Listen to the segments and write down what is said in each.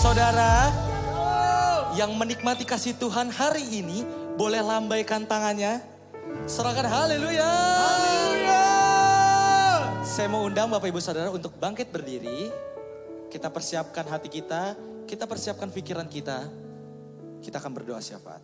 Saudara yang menikmati kasih Tuhan hari ini boleh lambaikan tangannya. Serahkan haleluya. Haleluya. Saya mau undang Bapak Ibu Saudara untuk bangkit berdiri. Kita persiapkan hati kita persiapkan pikiran kita. Kita akan berdoa syafaat.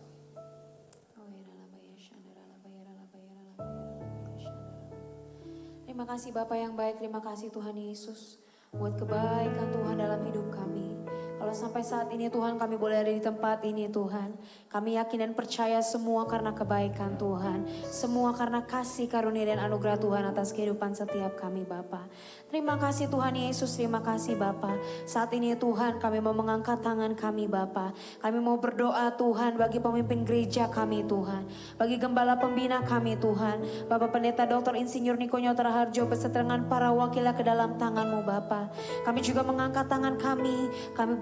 Terima kasih Bapa yang baik, terima kasih Tuhan Yesus buat kebaikan Tuhan dalam hidup kami. Kalau sampai saat ini Tuhan kami boleh ada di tempat ini Tuhan. Kami yakin dan percaya semua karena kebaikan Tuhan. Semua karena kasih karunia dan anugerah Tuhan atas kehidupan setiap kami Bapa. Terima kasih Tuhan Yesus, terima kasih Bapa. Saat ini Tuhan kami mau mengangkat tangan kami Bapa. Kami mau berdoa Tuhan bagi pemimpin gereja kami Tuhan. Bagi gembala pembina kami Tuhan. Bapak Pendeta Dr. Insinyur Niko Nyotra Harjo beserta dengan para wakilnya ke dalam tangan-Mu Bapa. Kami juga mengangkat tangan kami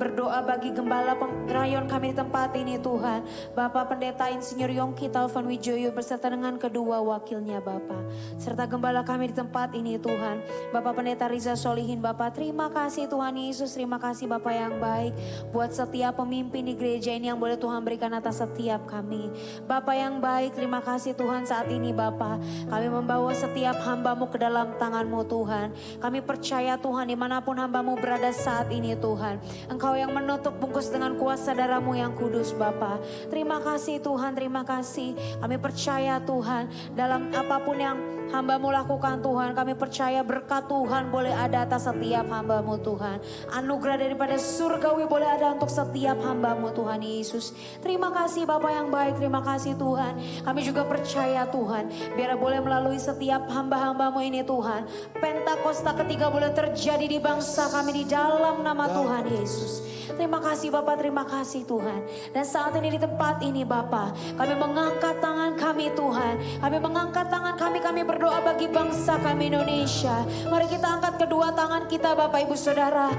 berdoa bagi gembala rayon kami di tempat ini Tuhan. Bapak Pendeta Insinyur Yongki Taufan Wijoyo beserta dengan kedua wakilnya Bapak. Serta gembala kami di tempat ini Tuhan. Bapak Pendeta Riza Solihin Bapak, terima kasih Tuhan Yesus. Terima kasih Bapak yang baik. Buat setiap pemimpin di gereja ini yang boleh Tuhan berikan atas setiap kami. Bapak yang baik, terima kasih Tuhan saat ini Bapak. Kami membawa setiap hamba-Mu ke dalam tangan-Mu Tuhan. Kami percaya Tuhan dimanapun hamba-Mu berada saat ini Tuhan. Engkau yang menutup bungkus dengan kuasa darah-Mu yang kudus Bapa. Terima kasih Tuhan, terima kasih. Kami percaya Tuhan dalam apapun yang hamba-Mu lakukan Tuhan. Kami percaya berkat Tuhan boleh ada atas setiap hamba-Mu Tuhan. Anugerah daripada surgawi boleh ada untuk setiap hamba-Mu Tuhan Yesus. Terima kasih Bapa yang baik, terima kasih Tuhan. Kami juga percaya Tuhan biar boleh melalui setiap hamba-hamba-Mu ini Tuhan. Pentakosta ketiga boleh terjadi di bangsa kami di dalam nama Tuhan Yesus. Terima kasih Bapak, terima kasih Tuhan. Dan saat ini di tempat ini Bapak, kami mengangkat tangan kami Tuhan. Kami mengangkat tangan kami berdoa bagi bangsa kami Indonesia. Mari kita angkat kedua tangan kita Bapak Ibu Saudara.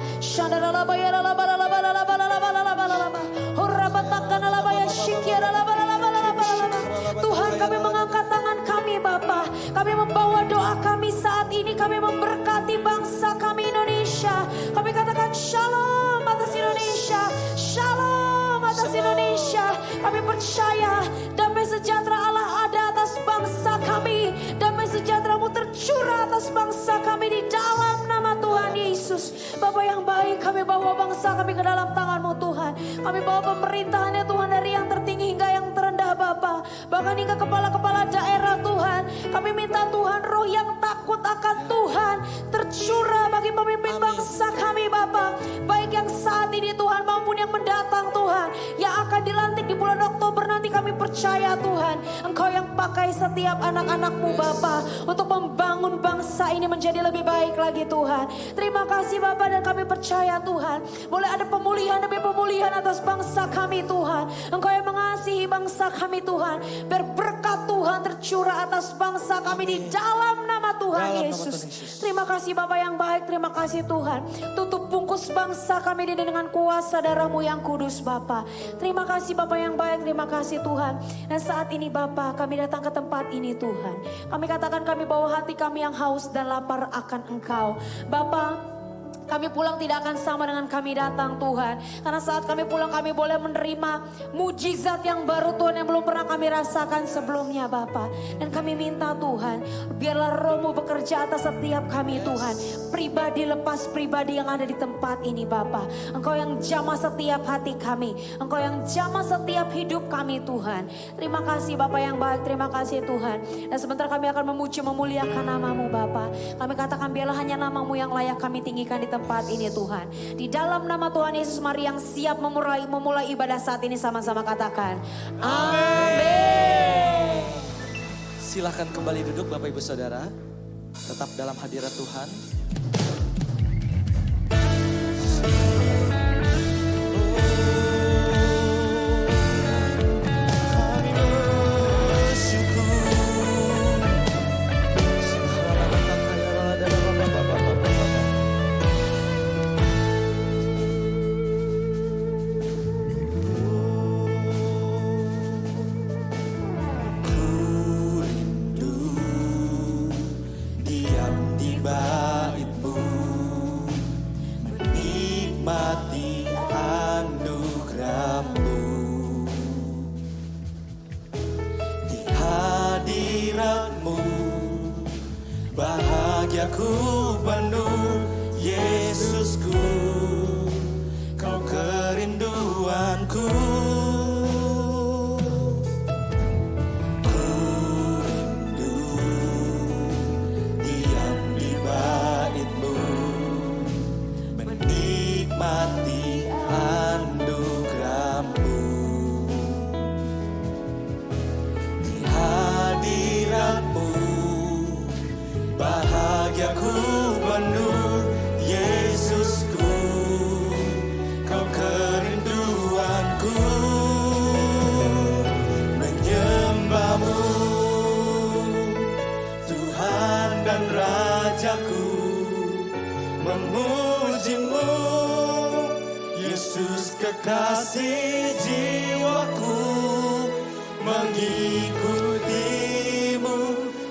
Tuhan kami mengangkat tangan kami Bapak. Kami membawa doa kami saat ini. Kami memberkati bangsa kami Indonesia. Kami katakan shalom atas Indonesia, shalom atas Indonesia. Kami percaya damai sejahtera Allah ada atas bangsa kami. Damai sejahtera-Mu tercurah atas bangsa kami di dalam nama Tuhan Yesus. Bapa yang baik, kami bawa bangsa kami ke dalam tangan-Mu Tuhan. Kami bawa pemerintahannya Tuhan dari yang tertinggi hingga yang terendah Bapa. Bahkan hingga kepala-kepala daerah Tuhan. Kami minta Tuhan roh yang takut akan Tuhan tercurah bagi pemimpin bangsa kami Bapa. Baik yang saat ini Tuhan maupun yang mendatang Tuhan. Yang akan dilantik di bulan Oktober nanti kami percaya Tuhan. Engkau yang pakai setiap anak-anak-Mu Bapa. Untuk membangun bangsa ini menjadi lebih baik lagi Tuhan. Terima kasih Bapa dan kami percaya Tuhan. Boleh ada pemulihan demi pemulihan atas bangsa kami Tuhan. Engkau yang mengasihi bangsa kami Tuhan. Berberkat Tuhan tercurah atas bangsa kami di dalam nama Tuhan Yesus. Terima kasih Bapa yang baik, terima kasih Tuhan. Tutup bungkus bangsa kami ini dengan kuasa darah-Mu yang kudus Bapa. Terima kasih Bapa yang baik, terima kasih Tuhan. Dan saat ini Bapa kami datang ke tempat ini Tuhan. Kami katakan kami bawa hati kami yang haus dan lapar akan Engkau. Bapa, kami pulang tidak akan sama dengan kami datang Tuhan. Karena saat kami pulang kami boleh menerima mujizat yang baru Tuhan yang belum pernah kami rasakan sebelumnya Bapa. Dan kami minta Tuhan biarlah Roh-Mu bekerja atas setiap kami Tuhan. Pribadi lepas pribadi yang ada di tempat ini Bapa. Engkau yang jamah setiap hati kami. Engkau yang jamah setiap hidup kami Tuhan. Terima kasih Bapa yang baik, terima kasih Tuhan. Dan sebentar kami akan memuji memuliakan nama-Mu Bapa. Kami katakan biarlah hanya nama-Mu yang layak kami tinggikan di tempat ini Tuhan. Di dalam nama Tuhan Yesus mari yang siap memulai ibadah saat ini sama-sama katakan amin. Silahkan kembali duduk Bapak Ibu Saudara. Tetap dalam hadirat Tuhan. Diam di bawah bahagiaku penuh, Yesusku, Kau kerinduanku. Ku rindu diam di bait-Mu, menikmati anugerah-Mu. Di hadirat-Mu bahagiaku penuh, Yesusku, Kau kerinduanku. Menyembah-Mu, Tuhan dan Rajaku, memuji-Mu, Yesus kekasih jiwaku, mengikuti-Mu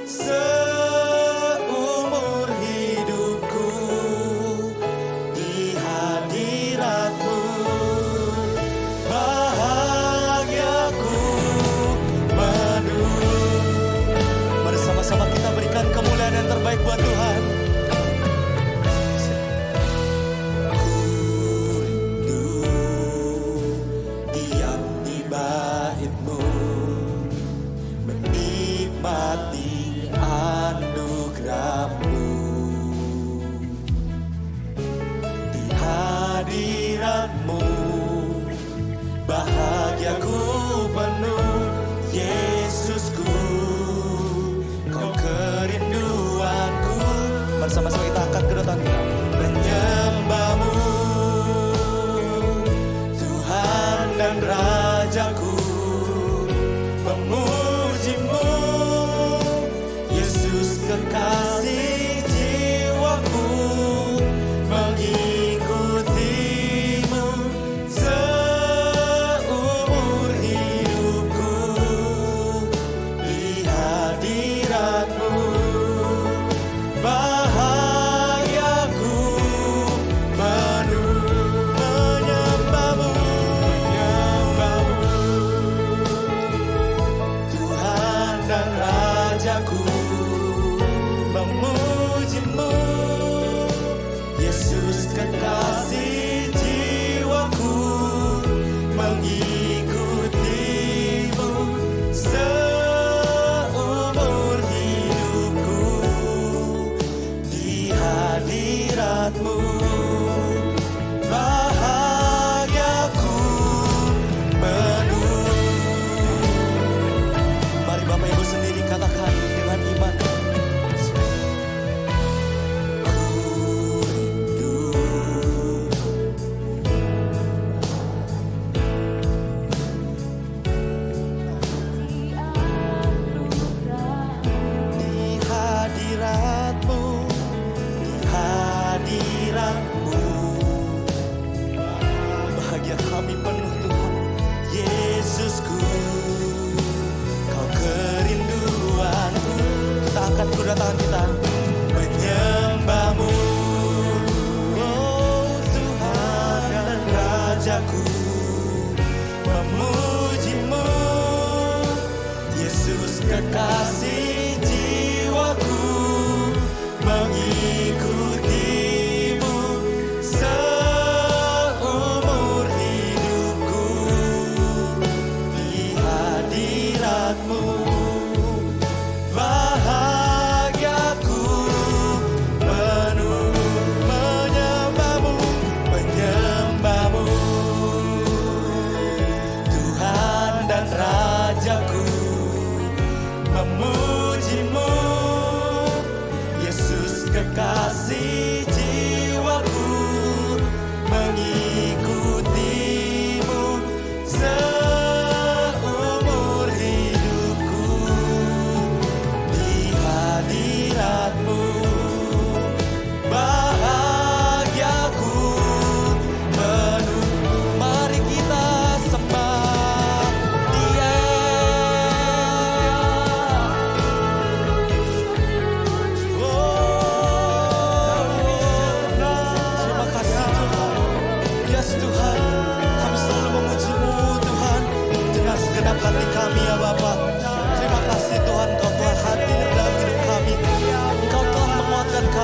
seumur hidupku. Di hadirat-Mu bahagiaku penuh. Mari sama-sama kita berikan kemuliaan yang terbaik buat Tuhan. Ku rindu diam di bait-Mu, menikmati anugerah-Mu. Di hadirat-Mu bahagiaku penuh, Yesusku, Kau kerinduanku. Bersama-sama kita angkat kedua tangan kita. Menyembah-Mu, Tuhan dan Rajaku, memuji-Mu, Yesus kekasih jiwaku, mengikuti-Mu seumur hidupku. Di hadirat-Mu bahagiaku penuh. Menyembah-Mu, Tuhan dan Rajaku, memuji-Mu, Yesus kekasih jiwaku, mengikuti-Mu seumur hidupku. Di hadirat-Mu bahagiaku penuh. Mari Bapak Ibu sendiri katakan dengan iman. Ku rindu di hadirat-Mu, di hadirat-Mu bahagia kami penuh Tuhan, Yesusku, Kau kerinduanku. Kita angkat kedua tangan kita, menyembah-Mu, oh Tuhan dan Rajaku, memuji-Mu, Yesus kekasih jiwaku, mengikuti-Mu seumur hidupku. Di hadirat-Mu bahagiaku penuh. Menyembah-Mu, menyembah-Mu, Tuhan dan Rajaku, memuji-Mu, Yesus kekasih jiwaku, mengikuti-Mu seumur hidupku. Di hadirat-Mu bahagiaku penuh. Mari kita sembah Dia. Terima kasih Tuhan. Yes Tuhan, kami selalu memuji-Mu Tuhan dengan segenap hati kami ya Bapa. Terima kasih Tuhan, Kau telah hadir dalam hidup kami. Engkau telah menguatkan kami.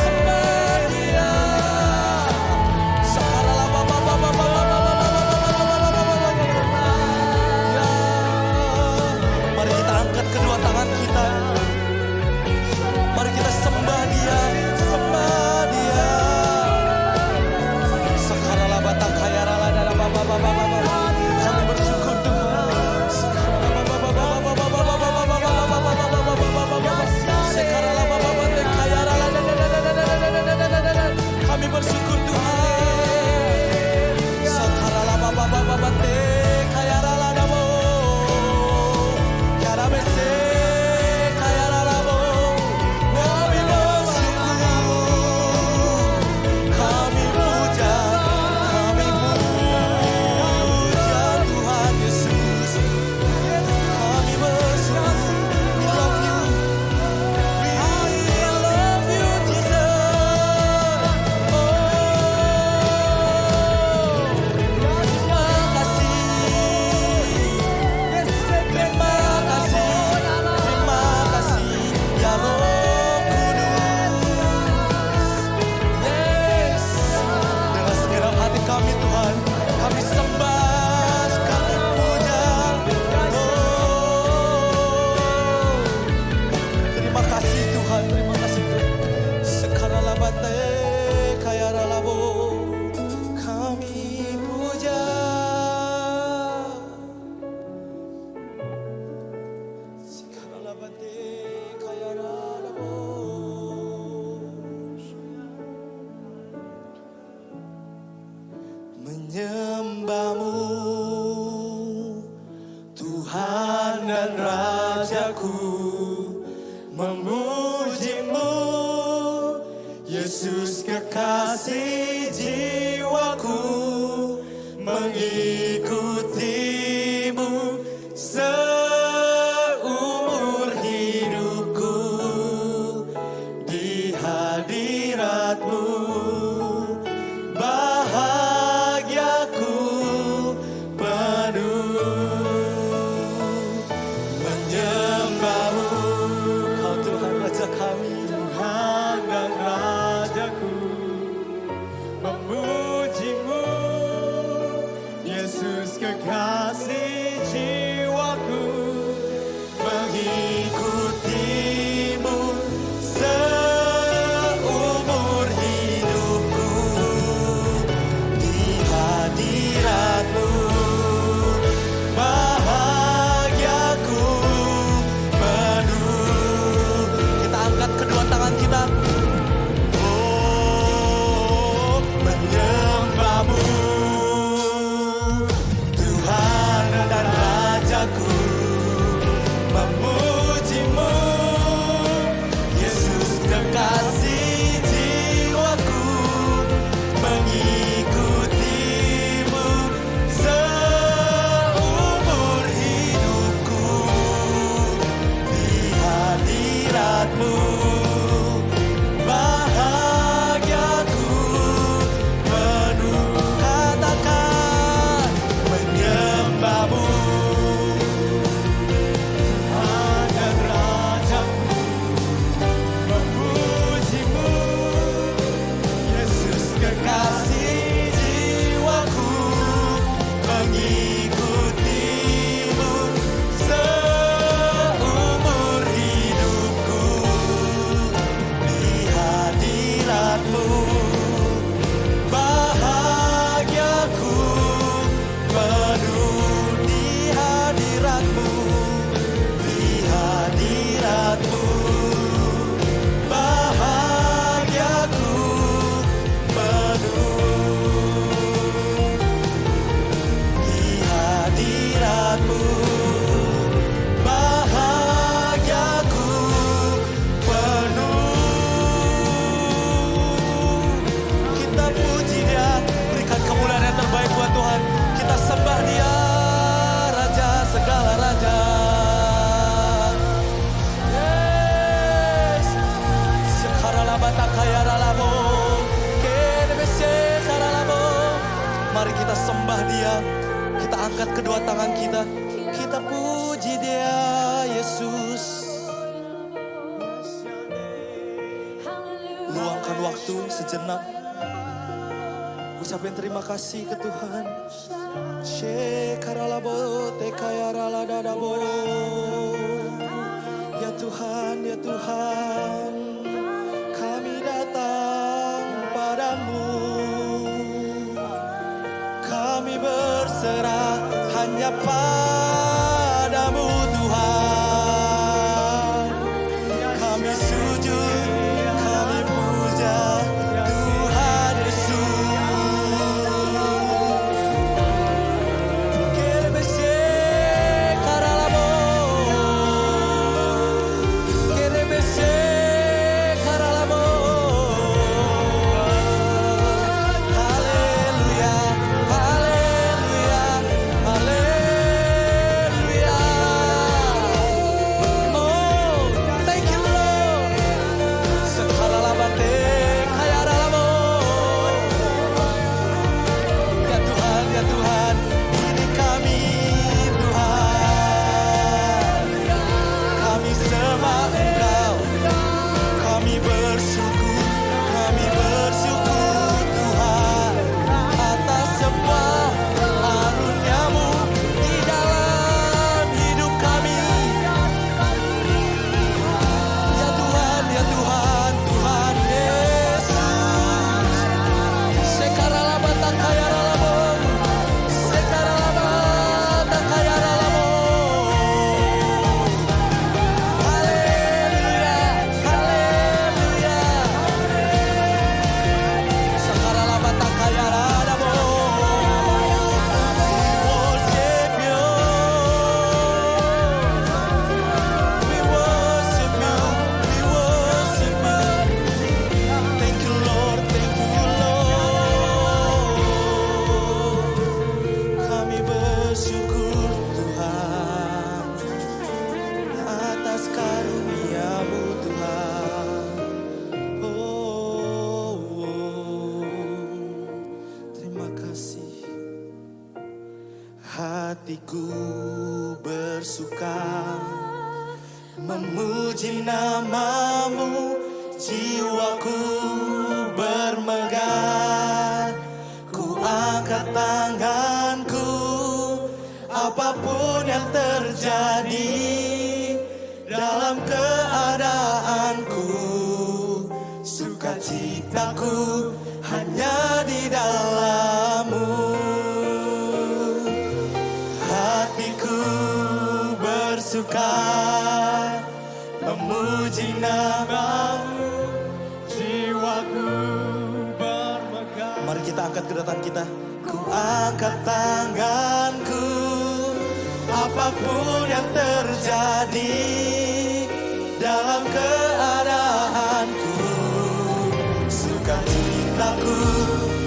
Sembah Dia. Mari kita angkat kedua tangan kita. Mari kita sembah Dia, sembah Dia. Kami bersyukur Tuhan. Kami bersyukur kami puja Tuhan Yesus. Kami bersyukur. We love you. We love you Jesus. Terima kasih ya Roh Kudus. Yes. Dengan segenap hati kami Tuhan, kami sembah, kami puja. Terima kasih Tuhan, terima kasih Tuhan. Sekarang labate kaya ralabo, kami puja. Sekarang labate kaya ralabo. Menyembahmu Tuhan dan Rajaku, memujimu Yesus kekasih jiwaku, mengikutimu seumur hidupku, di hadiratmu bahagiaku penuh. Menyembahmu Kau Tuhan Raja kami, Tuhan dan Rajaku, memujimu Yesus kekasih jiwaku, mengikutimu seumur hidupku, angkat kedua tangan kita. Kita puji Dia, Yesus. Luangkan waktu sejenak. Ucapin terima kasih ke Tuhan. Shekaralabo tekayaraladadabo. Ya Tuhan, ya Tuhan, kami datang padamu. Kami berserah hanya padamu Tuhan. Kami sujud, kami puja Tuhan Yesus. Kerebese karalabo, kerebese karalabo. Haleluya, haleluya, haleluya. Oh, thank you Lord. Sekaralabate kayaralabo. Ya Tuhan, ya Tuhan, ini kami Tuhan. Kami sembah Engkau, kami bersyukur Tuhan atas semua karunia-Mu di dalam hidup kami. Ya Tuhan, ya Tuhan, Tuhan Yesus. Sekaralabata kayaralabo, sekaralabata kayaralabo. Haleluya, haleluya. Sekaralabata kayaralabo. We worship you, we worship you. Thank you Lord, thank you Lord. Kami bersyukur Tuhan atas karunia-Mu Tuhan. Oh, terima kasih. Hatiku bersuka memuji nama-Mu, jiwaku bermegah. Ku angkat tanganku, apapun yang terjadi dalam keadaanku. Sukacitaku hanya di dalam-Mu. Hatiku bersuka memuji nama-Mu, jiwaku bermegah. Mari kita angkat kedua tangan kita. Ku angkat tanganku, apapun yang terjadi dalam keadaanku. Sukacitaku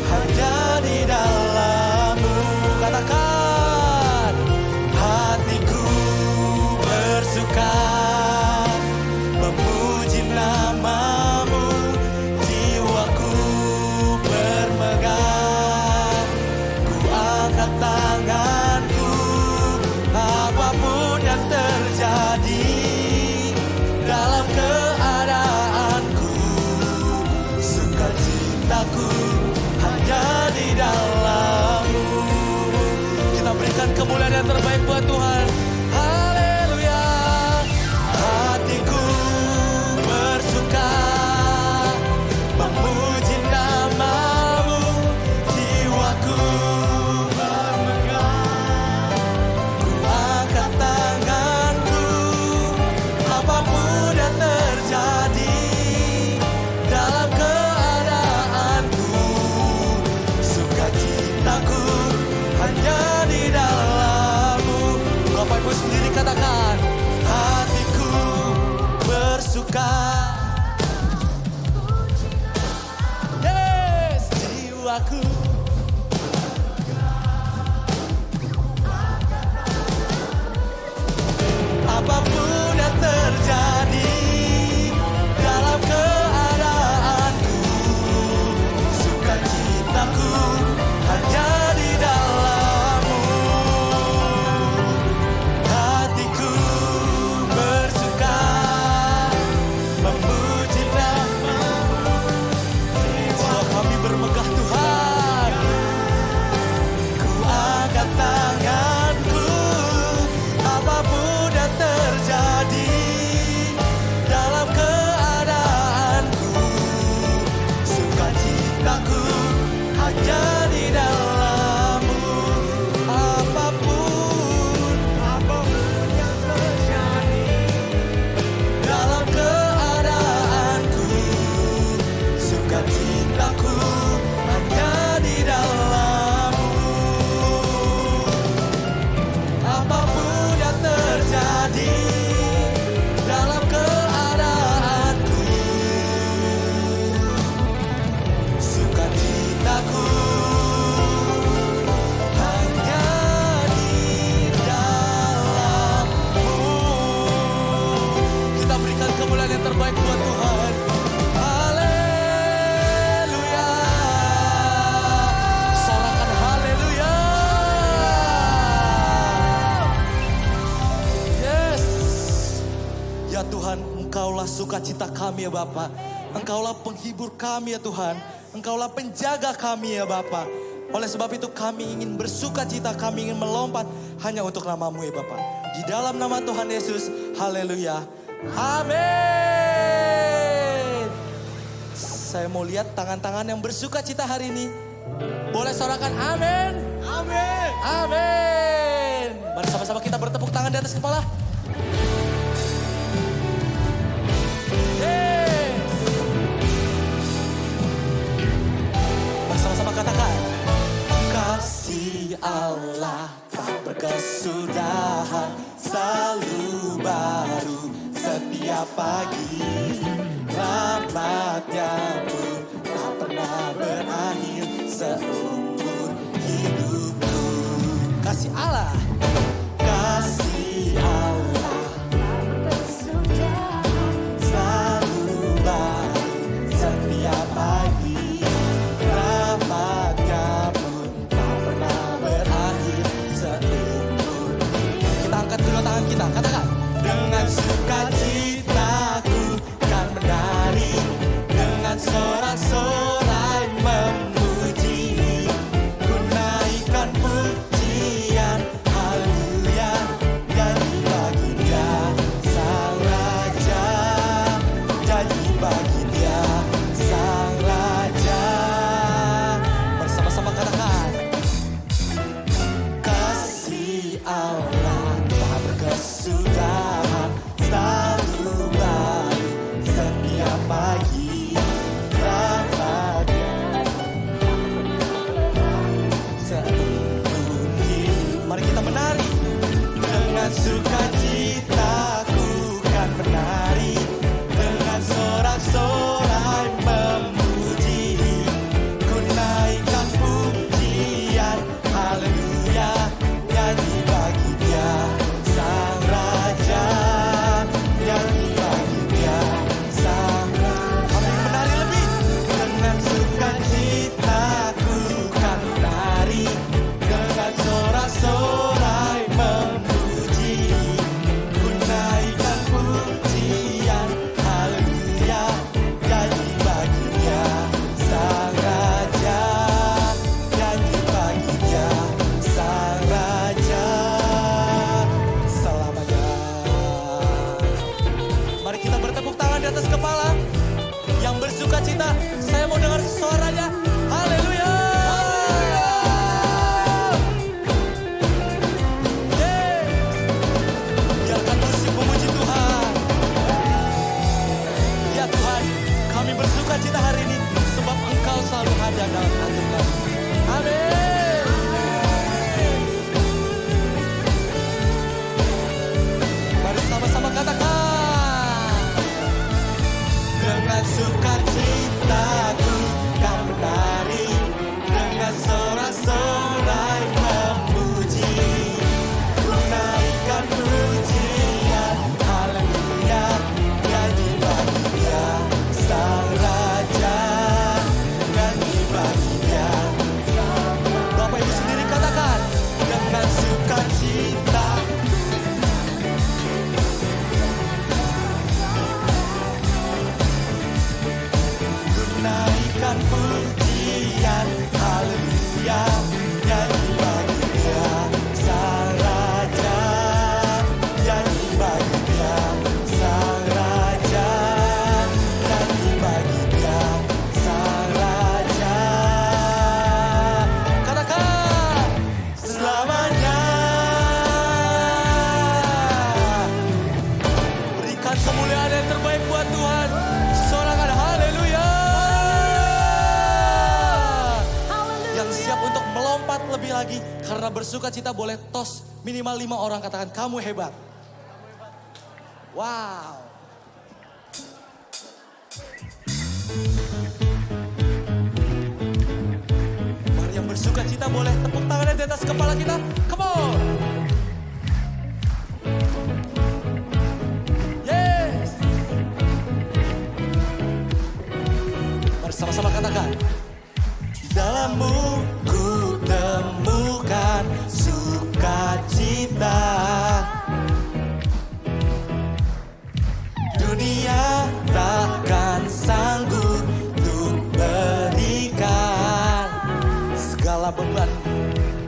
hanya di dalam-Mu. Katakan, hatiku bersuka memuji nama-Mu, jiwaku bermegah. Ku angkat tanganku, apapun yang terjadi dalam keadaanku. Sukacitaku hanya di dalam-Mu. Kita berikan kemuliaan yang terbaik buat Tuhan. Haleluya. Hatiku bersuka memuji nama-Mu, jiwaku bermegah. Ku angkat tanganku, apapun yang terjadi dalam keadaanku. Sukacitaku hanya di dalam-Mu. Bapak Ibu sendiri katakan, hatiku bersuka. Yes, jiwaku. Apapun yang terjadi dalam keadaanku, sukacitaku hanya di dalam-Mu. sukacita kami ya Bapa. Engkaulah penghibur kami ya Tuhan. Engkaulah penjaga kami ya Bapa. Oleh sebab itu kami ingin bersukacita, kami ingin melompat hanya untuk nama-Mu ya Bapa. Di dalam nama Tuhan Yesus, haleluya. Amin. Saya mau lihat tangan-tangan yang bersukacita hari ini. Boleh sorakan amin. Amin. Amin. Mari sama-sama kita bertepuk tangan di atas kepala. Yes. Mari sama-sama katakan. Kasih Allah tak berkesudahan, selalu baru setiap pagi. Rahmat-Nya pun tak pernah berakhir seumur hidupku. Kasih Allah, kasih Allah selalu baru setiap pagi. Rahmat-Nya pun tak pernah berakhir seumur. Kita angkat kedua tangan kita, katakan. Dengan sukacitaku kan menari, dengan sorak-sorai memuji, ku naikkan pujian, haleluya, nyanyi bagi Dia Sang Raja, nyanyi bagi Dia Sang Raja. Bersama-sama katakan. Kasih Allah tak berkesudahan, selalu baru setiap pagi. Rahmat-Nya seumur hidup. Mari kita menari. Dengan sukacitaku kan menari, dengan sorak-sorai memuji, ku naikkan pujian, haleluya, nyanyi bagi Dia Sang Raja, nyanyi bagi Dia Sang Raja. Kami menari lebih. Dengan sukacitaku kan menari, dengan sorak-sorai memuji, ku naikkan pujian, haleluya, nyanyi bagi Dia Sang Raja, nyanyi bagi Dia Sang Raja selamanya. Mari kita bertepuk tangan di atas kepala. Yang bersukacita, saya mau dengar suaranya. Haleluya. Yes. Biarkan musik memuji Tuhan. Ya Tuhan, kami bersukacita hari ini sebab Engkau selalu ada dalam hati kami. Amin. Mari sama-sama katakan. Dengan sukacitaku kan menari, dengan sorak-sorai memuji, ku naikkan pujian, haleluya, nyanyi bagi Dia Sang Raja, nyanyi bagi Dia. Bapak Ibu sendiri katakan. Dengan sukacita, naikkan pujian, haleluya, nyanyi bagi Dia Sang Raja, nyanyi bagi Dia Sang Raja, nyanyi bagi Dia Sang Raja. Katakan selamanya. Berikan kemuliaan yang terbaik buat Tuhan. Sorakan haleluya. Yang siap untuk melompat lebih lagi karena bersukacita boleh tos minimal 5 orang, katakan kamu hebat. Wow. Mari yang bersukacita boleh tepuk tangannya di atas kepala kita. Come on. Yes. Mari sama-sama katakan. Dalam-Mu ku temukan sukacita. Dunia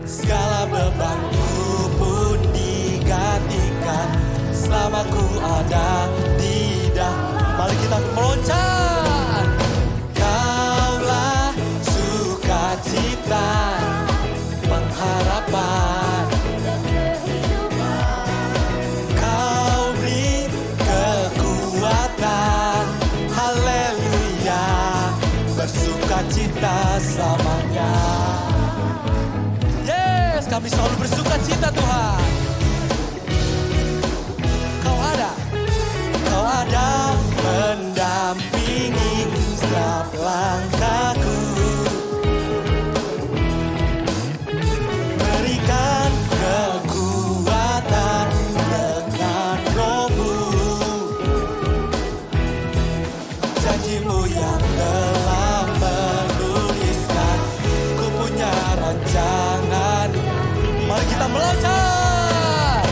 segala bebanku pun digantikan selama ku ada di dalam. Mari kita meloncat. Kaulah sukacita, pengharapan, kau beri kekuatan, haleluya, bersukacita selamanya. Yes, kami selalu bersukacita Tuhan. Kau ada mendampingi setiap langkahku. Berikan kekuatan dengan rohmu. Janjimu yang telah menuliskan, ku punya rancangan. Mari kita meloncat.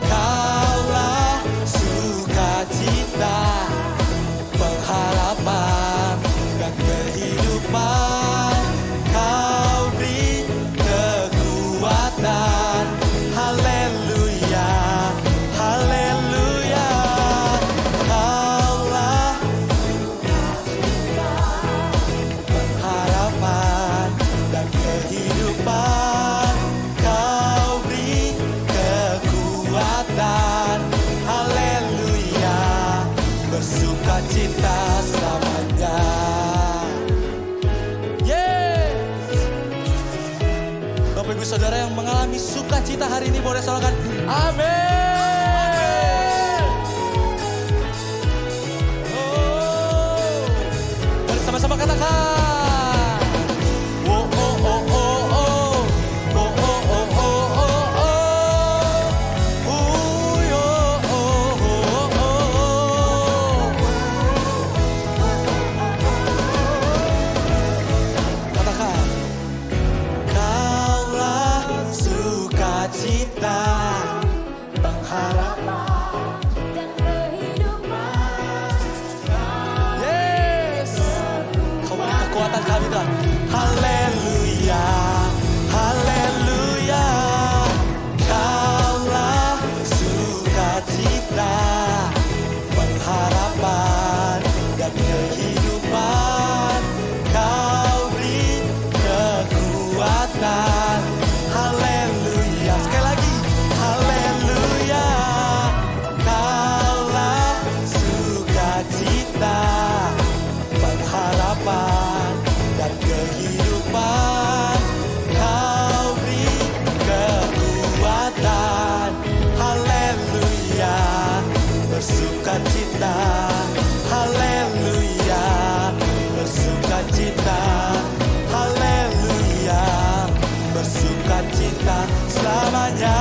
Kaulah sukacita, pengharapan dan kehidupan. Kau beri kekuatan, haleluya, haleluya. Kaulah pengharapan dan kehidupan. Kau beri kekuatan, haleluya, bersukacita selamanya. Yes. Bapak Ibu Saudara yang mengalami sukacita hari ini boleh sorakan amin. Oh. Mari sama-sama katakan. Oh, oh, oh, oh, oh. Oh, oh, oh, oh, oh, oh. Yo, oh, oh, oh. Katakan. Kaulah sukacita, pengharapan dan kehidupan. Yes. Kau beri kekuatan kami Tuhan. Haleluya, haleluya. Kaulah sukacita, pengharapan dan kehidupan. Kau beri kekuatan. Haleluya. Sekali lagi. Haleluya. Kaulah sukacita, pengharapan dan kehidupan. Kau beri kekuatan. Haleluya. Bersukacita. Haleluya. Bersukacita. Haleluya. Bersukacita selamanya.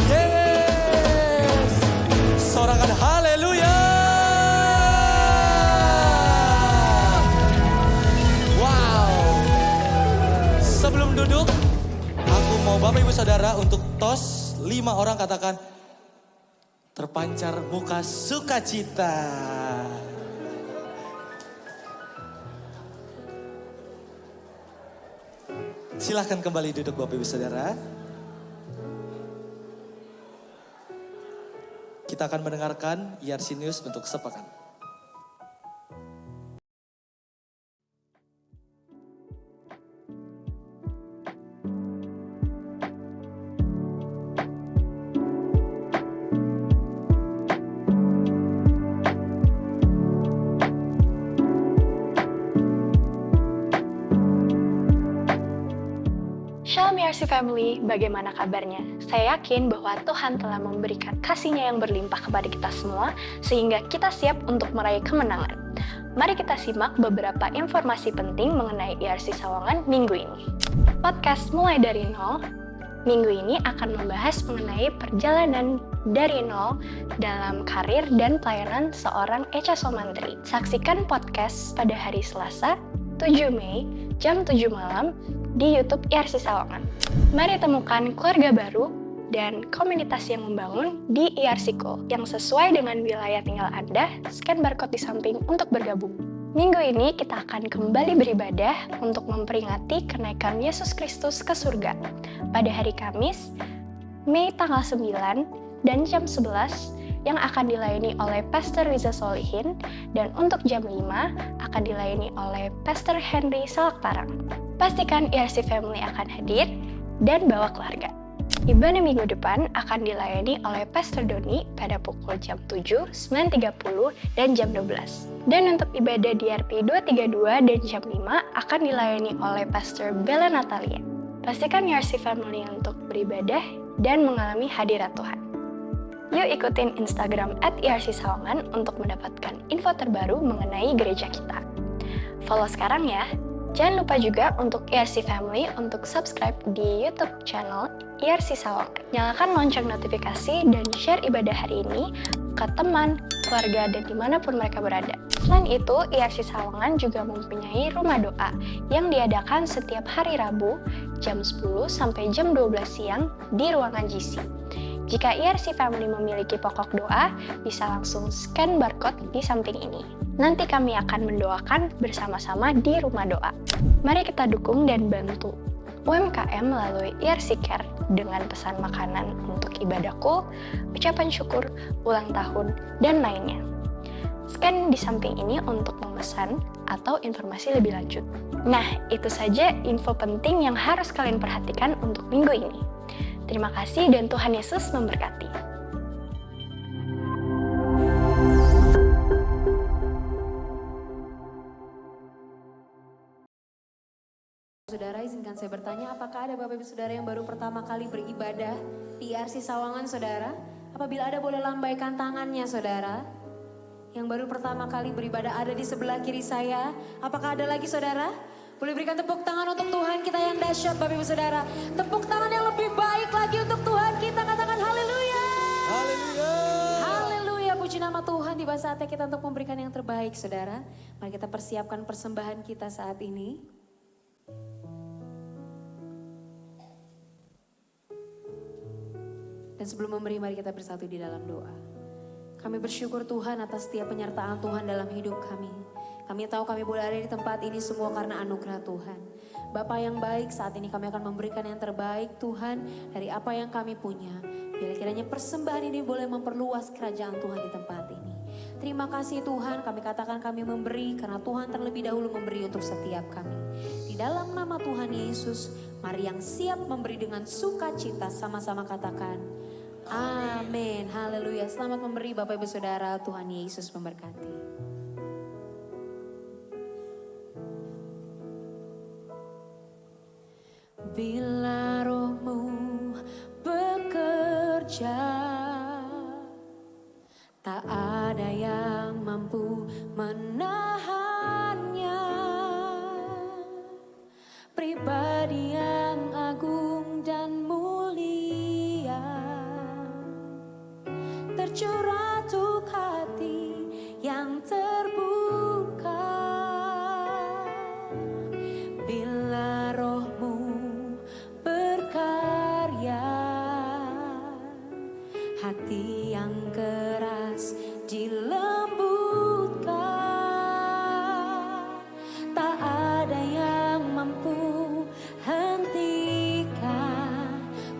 Yes. Sorakan haleluya. Wow. Sebelum duduk, aku mau Bapak Ibu Saudara untuk tos 5 orang katakan terpancar muka sukacita. Silahkan kembali duduk Bapak Ibu Saudara. Kita akan mendengarkan ERC News untuk sepekan. Shalom ERC Family, bagaimana kabarnya? Saya yakin bahwa Tuhan telah memberikan kasih-Nya yang berlimpah kepada kita semua, sehingga kita siap untuk meraih kemenangan. Mari kita simak beberapa informasi penting mengenai ERC Sawangan minggu ini. Podcast Mulai Dari Nol, minggu ini akan membahas mengenai perjalanan dari nol dalam karir dan pelayanan seorang Echa Somantri. Saksikan podcast pada hari Selasa, 7 Mei, jam 7 malam, di YouTube ERC Sawangan. Mari temukan keluarga baru dan komunitas yang membangun di ERC Cool yang sesuai dengan wilayah tinggal Anda. Scan barcode di samping untuk bergabung. Minggu ini kita akan kembali beribadah untuk memperingati kenaikan Yesus Kristus ke surga pada hari Kamis, Mei tanggal 9 dan jam 11 yang akan dilayani oleh Pastor Riza Solihin, dan untuk jam 5 akan dilayani oleh Pastor Henry Salakparang. Pastikan ERC Family akan hadir dan bawa keluarga. Ibadah minggu depan akan dilayani oleh Pastor Doni pada pukul jam 7, 9.30, dan jam 12. Dan untuk ibadah DRP 232 dan jam 5 akan dilayani oleh Pastor Bella Natalia. Pastikan ERC Family untuk beribadah dan mengalami hadirat Tuhan. Yuk ikutin Instagram @ERC_Sawangan untuk mendapatkan info terbaru mengenai gereja kita. Follow sekarang ya. Jangan lupa juga untuk ERC Family untuk subscribe di YouTube channel ERC Sawangan. Nyalakan lonceng notifikasi dan share ibadah hari ini ke teman, keluarga, dan dimanapun mereka berada. Selain itu, ERC Sawangan juga mempunyai rumah doa yang diadakan setiap hari Rabu jam 10 sampai jam 12 siang di ruangan GC. Jika ERC Family memiliki pokok doa, bisa langsung scan barcode di samping ini. Nanti kami akan mendoakan bersama-sama di rumah doa. Mari kita dukung dan bantu UMKM melalui ERC Care dengan pesan makanan untuk ibadahku, ucapan syukur, ulang tahun, dan lainnya. Scan di samping ini untuk memesan atau informasi lebih lanjut. Nah, itu saja info penting yang harus kalian perhatikan untuk minggu ini. Terima kasih dan Tuhan Yesus memberkati. Saudara, izinkan saya bertanya, apakah ada Bapak Ibu Saudara yang baru pertama kali beribadah di ERC Sawangan, Saudara? Apabila ada, boleh lambaikan tangannya, Saudara. Yang baru pertama kali beribadah ada di sebelah kiri saya. Apakah ada lagi, Saudara? Boleh berikan tepuk tangan untuk Tuhan kita yang dahsyat, Bapak Ibu Saudara. Tepuk tangan yang lebih baik lagi untuk Tuhan kita. Katakan haleluya. Haleluya. Haleluya, puji nama Tuhan. Tiba saatnya kita untuk memberikan yang terbaik, Saudara. Mari kita persiapkan persembahan kita saat ini. Dan sebelum memberi, mari kita bersatu di dalam doa. Kami bersyukur Tuhan atas setiap penyertaan Tuhan dalam hidup kami. Kami tahu kami boleh ada di tempat ini semua karena anugerah Tuhan. Bapa yang baik, saat ini kami akan memberikan yang terbaik Tuhan dari apa yang kami punya. Bila kiranya persembahan ini boleh memperluas kerajaan Tuhan di tempat ini. Terima kasih Tuhan, kami katakan kami memberi karena Tuhan terlebih dahulu memberi untuk setiap kami. Di dalam nama Tuhan Yesus, mari yang siap memberi dengan sukacita sama-sama katakan amin. Haleluya. Selamat memberi Bapak Ibu Saudara, Tuhan Yesus memberkati. Bila rohmu bekerja, tak ada yang mampu menahannya. Pribadi yang agung dan mulia, tercurah untuk hati yang terbuka. Bila rohmu berkarya, hati yang keras dilembutkan. Tak ada yang mampu hentikan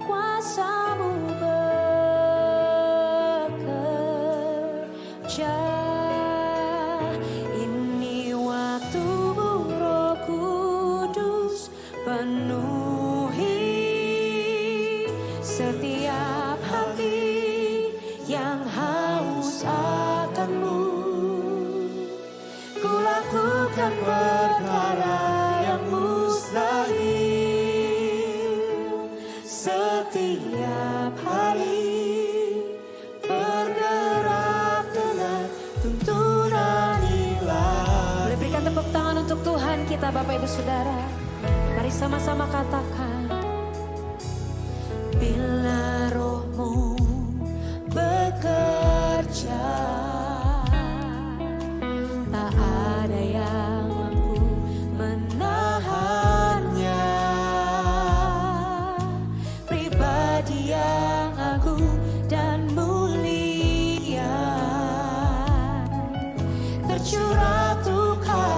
kuasamu bekerja. Ini waktumu Roh Kudus, penuhi setiap hati yang haus akanmu. Ku lakukan perkara yang mustahil setiap hari, bergerak dengan tuntunan ilahi. Boleh berikan tepuk tangan untuk Tuhan kita, Bapak Ibu Saudara. Mari sama-sama katakan, bila rohmu bekerja, tak ada yang mampu menahannya. Pribadi yang agung dan mulia, tercurah untuk hati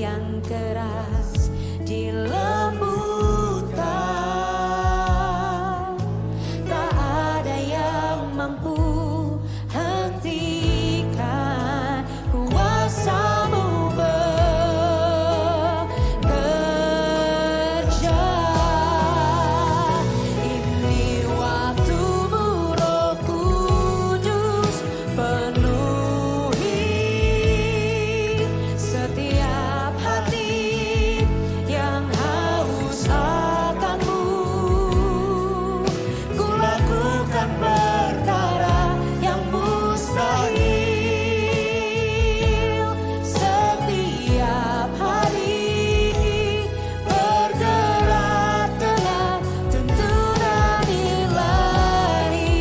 yang keras dilembutkan. Tak ada yang mampu hentikan kuasa-Mu bekerja. Ini waktu-Mu Roh Kudus, penuhi setiap hati yang haus akan-Mu. Ku lakukan perkara yang mustahil setiap hari, bergerak dengan tuntunan ilahi.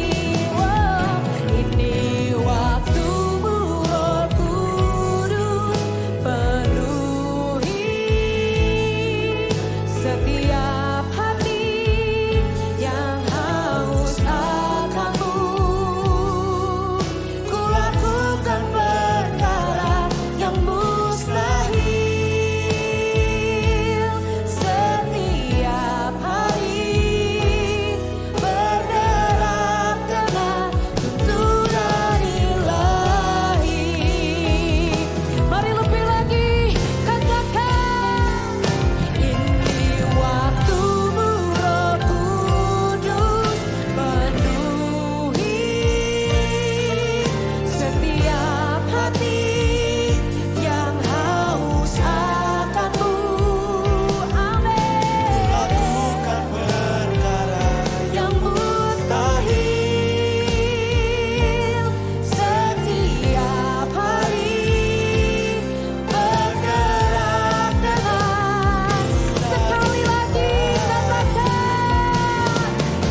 Ini waktu-Mu Roh Kudus, penuhi setiap hati yang haus akan-Mu. Ku lakukan perkara yang mustahil setiap hari, bergerak dengan tuntunan ilahi. Mari lebih lagi katakan, ini waktu-Mu Roh Kudus, penuhi setiap hati yang haus akan-Mu. Amin. Lakukan perkara Yang mustahil setiap hari, bergerak dengan. Sekali lagi katakan,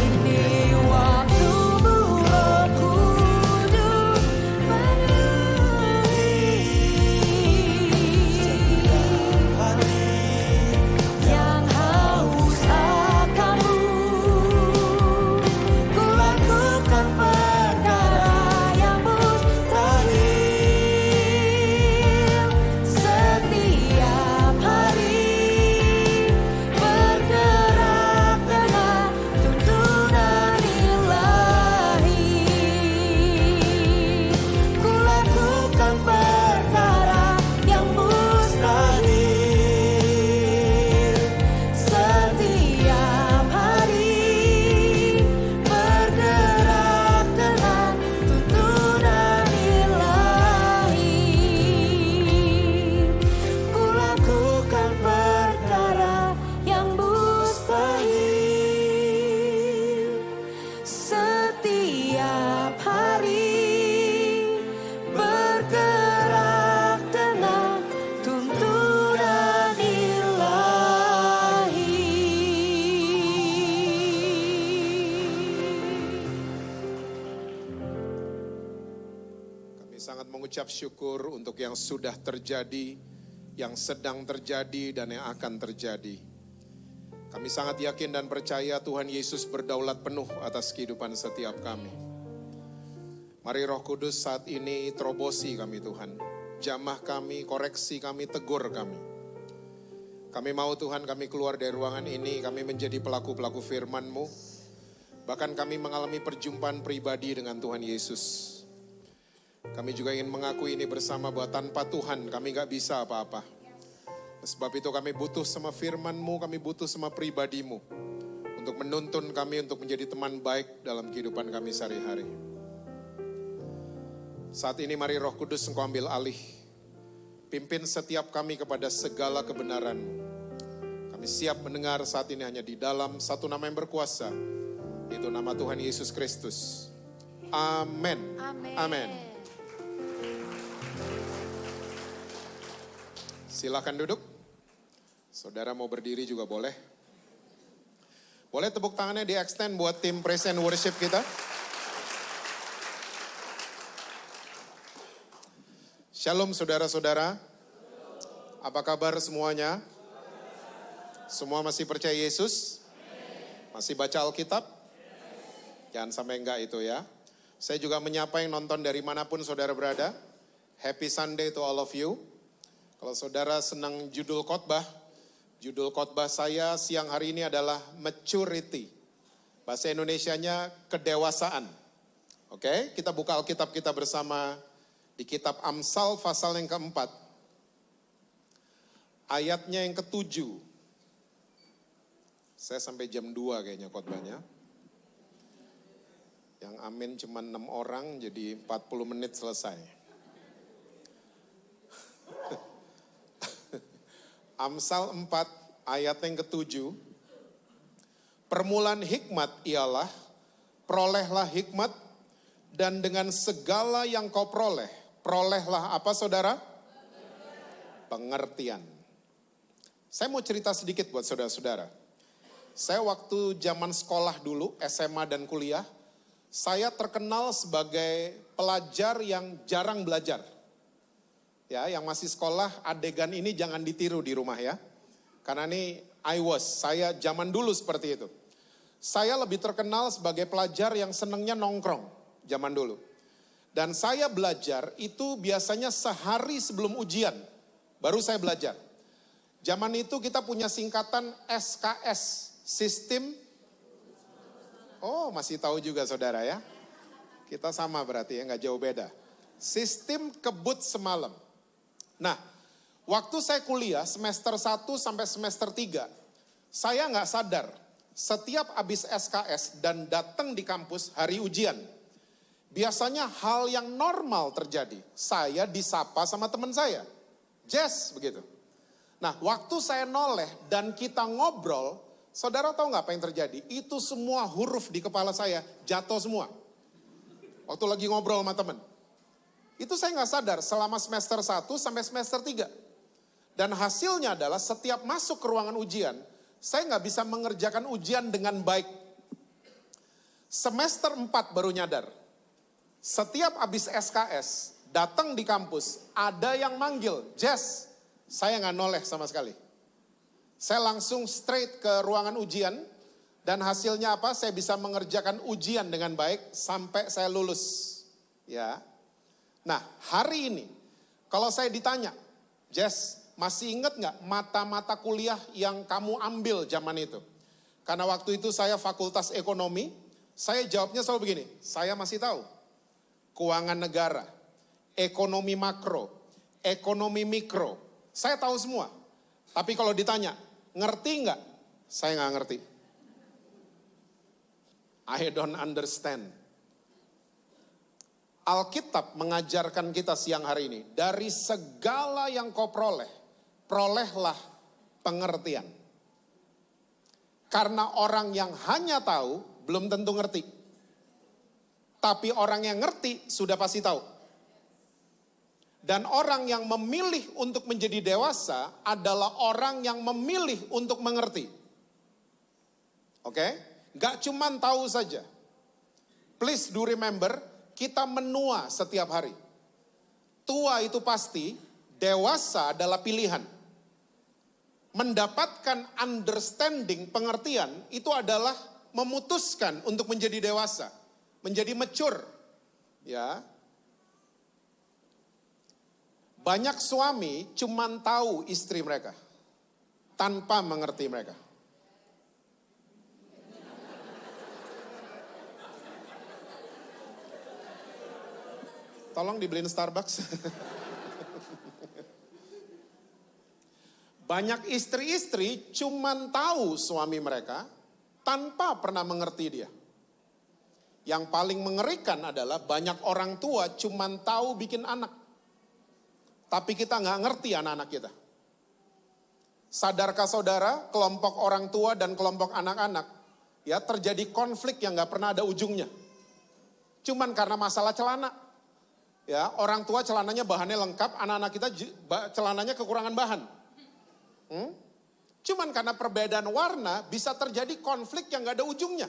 ini waktu-Mu Roh Kudus, penuhi yang haus akan-Mu. Ku lakukan perkara yang mustahil setiap hari, bergerak dengan tuntunan ilahi. Ku lakukan perkara yang mustahil setiap hari, bergerak dengan tuntunan ilahi. Ku lakukan perkara yang mustahil setiap hari, bergerak dengan tuntunan ilahi. Kami sangat mengucap syukur untuk yang sudah terjadi, yang sedang terjadi, dan yang akan terjadi. Kami sangat yakin dan percaya Tuhan Yesus berdaulat penuh atas kehidupan setiap kami. Mari Roh Kudus saat ini terobosi kami Tuhan. Jamah kami, koreksi kami, tegur kami. Kami mau Tuhan kami keluar dari ruangan ini, kami menjadi pelaku-pelaku firman-Mu. Bahkan kami mengalami perjumpaan pribadi dengan Tuhan Yesus. Kami juga ingin mengakui ini bersama bahwa tanpa Tuhan kami gak bisa apa-apa. Sebab itu kami butuh sama firman-Mu, kami butuh sama pribadi-Mu. Untuk menuntun kami untuk menjadi teman baik dalam kehidupan kami sehari-hari. Saat ini mari Roh Kudus Engkau ambil alih. Pimpin setiap kami kepada segala kebenaran. Kami siap mendengar saat ini hanya di dalam satu nama yang berkuasa. Yaitu nama Tuhan Yesus Kristus. Amin. Amin. Silakan duduk. Saudara mau berdiri juga boleh. Boleh tepuk tangannya di extend buat tim praise and worship kita. Shalom saudara-saudara. Apa kabar semuanya? Semua masih percaya Yesus? Masih baca Alkitab? Jangan sampai enggak itu ya. Saya juga menyapa yang nonton dari manapun saudara berada. Happy Sunday to all of you. Kalau saudara senang judul khotbah saya siang hari ini adalah maturity. Bahasa Indonesianya kedewasaan. Oke, kita buka Alkitab kita bersama di kitab Amsal pasal yang keempat. Ayatnya yang ke-7. Saya sampai jam 2 kayaknya khotbahnya. Yang amin cuma 6 orang, jadi 40 menit selesai. Amsal 4 ayat yang ke-7. Permulaan hikmat ialah, perolehlah hikmat, dan dengan segala yang kau perolehlah apa saudara? Pengertian. Saya mau cerita sedikit buat saudara-saudara. Saya waktu zaman sekolah dulu, SMA dan kuliah, saya terkenal sebagai pelajar yang jarang belajar. Ya, yang masih sekolah, adegan ini jangan ditiru di rumah ya. Karena ini saya zaman dulu seperti itu. Saya lebih terkenal sebagai pelajar yang senangnya nongkrong zaman dulu. Dan saya belajar itu biasanya sehari sebelum ujian, baru saya belajar. Zaman itu kita punya singkatan SKS, Sistem. Oh, masih tahu juga saudara ya. Kita sama berarti ya, nggak jauh beda. Sistem kebut semalam. Nah, waktu saya kuliah semester 1 sampai semester 3, saya nggak sadar setiap habis SKS dan datang di kampus hari ujian, biasanya hal yang normal terjadi. Saya disapa sama teman saya, Jess begitu. Nah, waktu saya noleh dan kita ngobrol, saudara tahu nggak apa yang terjadi? Itu semua huruf di kepala saya jatuh semua. Waktu lagi ngobrol sama teman. Itu saya nggak sadar selama semester 1 sampai semester 3. Dan hasilnya adalah setiap masuk ke ruangan ujian, saya nggak bisa mengerjakan ujian dengan baik. Semester 4 baru nyadar. Setiap habis SKS, datang di kampus, ada yang manggil, Jess, saya nggak noleh sama sekali. Saya langsung straight ke ruangan ujian, dan hasilnya apa? Saya bisa mengerjakan ujian dengan baik sampai saya lulus. Ya. Nah, hari ini, kalau saya ditanya, Jess, masih ingat nggak mata-mata kuliah yang kamu ambil zaman itu? Karena waktu itu saya fakultas ekonomi, saya jawabnya selalu begini, saya masih tahu. Keuangan negara, ekonomi makro, ekonomi mikro, saya tahu semua. Tapi kalau ditanya, ngerti nggak? Saya nggak ngerti. I don't understand. Alkitab mengajarkan kita siang hari ini, dari segala yang kau perolehlah pengertian. Karena orang yang hanya tahu, belum tentu ngerti. Tapi orang yang ngerti, sudah pasti tahu. Dan orang yang memilih untuk menjadi dewasa, adalah orang yang memilih untuk mengerti. Oke? Gak cuman tahu saja. Please do remember, kita menua setiap hari. Tua itu pasti, dewasa adalah pilihan. Mendapatkan understanding, pengertian, itu adalah memutuskan untuk menjadi dewasa. Menjadi mature. Ya. Banyak suami cuman tahu istri mereka. Tanpa mengerti mereka. Tolong dibeliin Starbucks. Banyak istri-istri cuman tahu suami mereka tanpa pernah mengerti dia. Yang paling mengerikan adalah banyak orang tua cuman tahu bikin anak. Tapi kita nggak ngerti anak-anak kita. Sadarkah saudara, kelompok orang tua dan kelompok anak-anak, ya terjadi konflik yang nggak pernah ada ujungnya. Cuman karena masalah celana. Ya, orang tua celananya bahannya lengkap, anak-anak kita celananya kekurangan bahan. Cuman karena perbedaan warna bisa terjadi konflik yang gak ada ujungnya.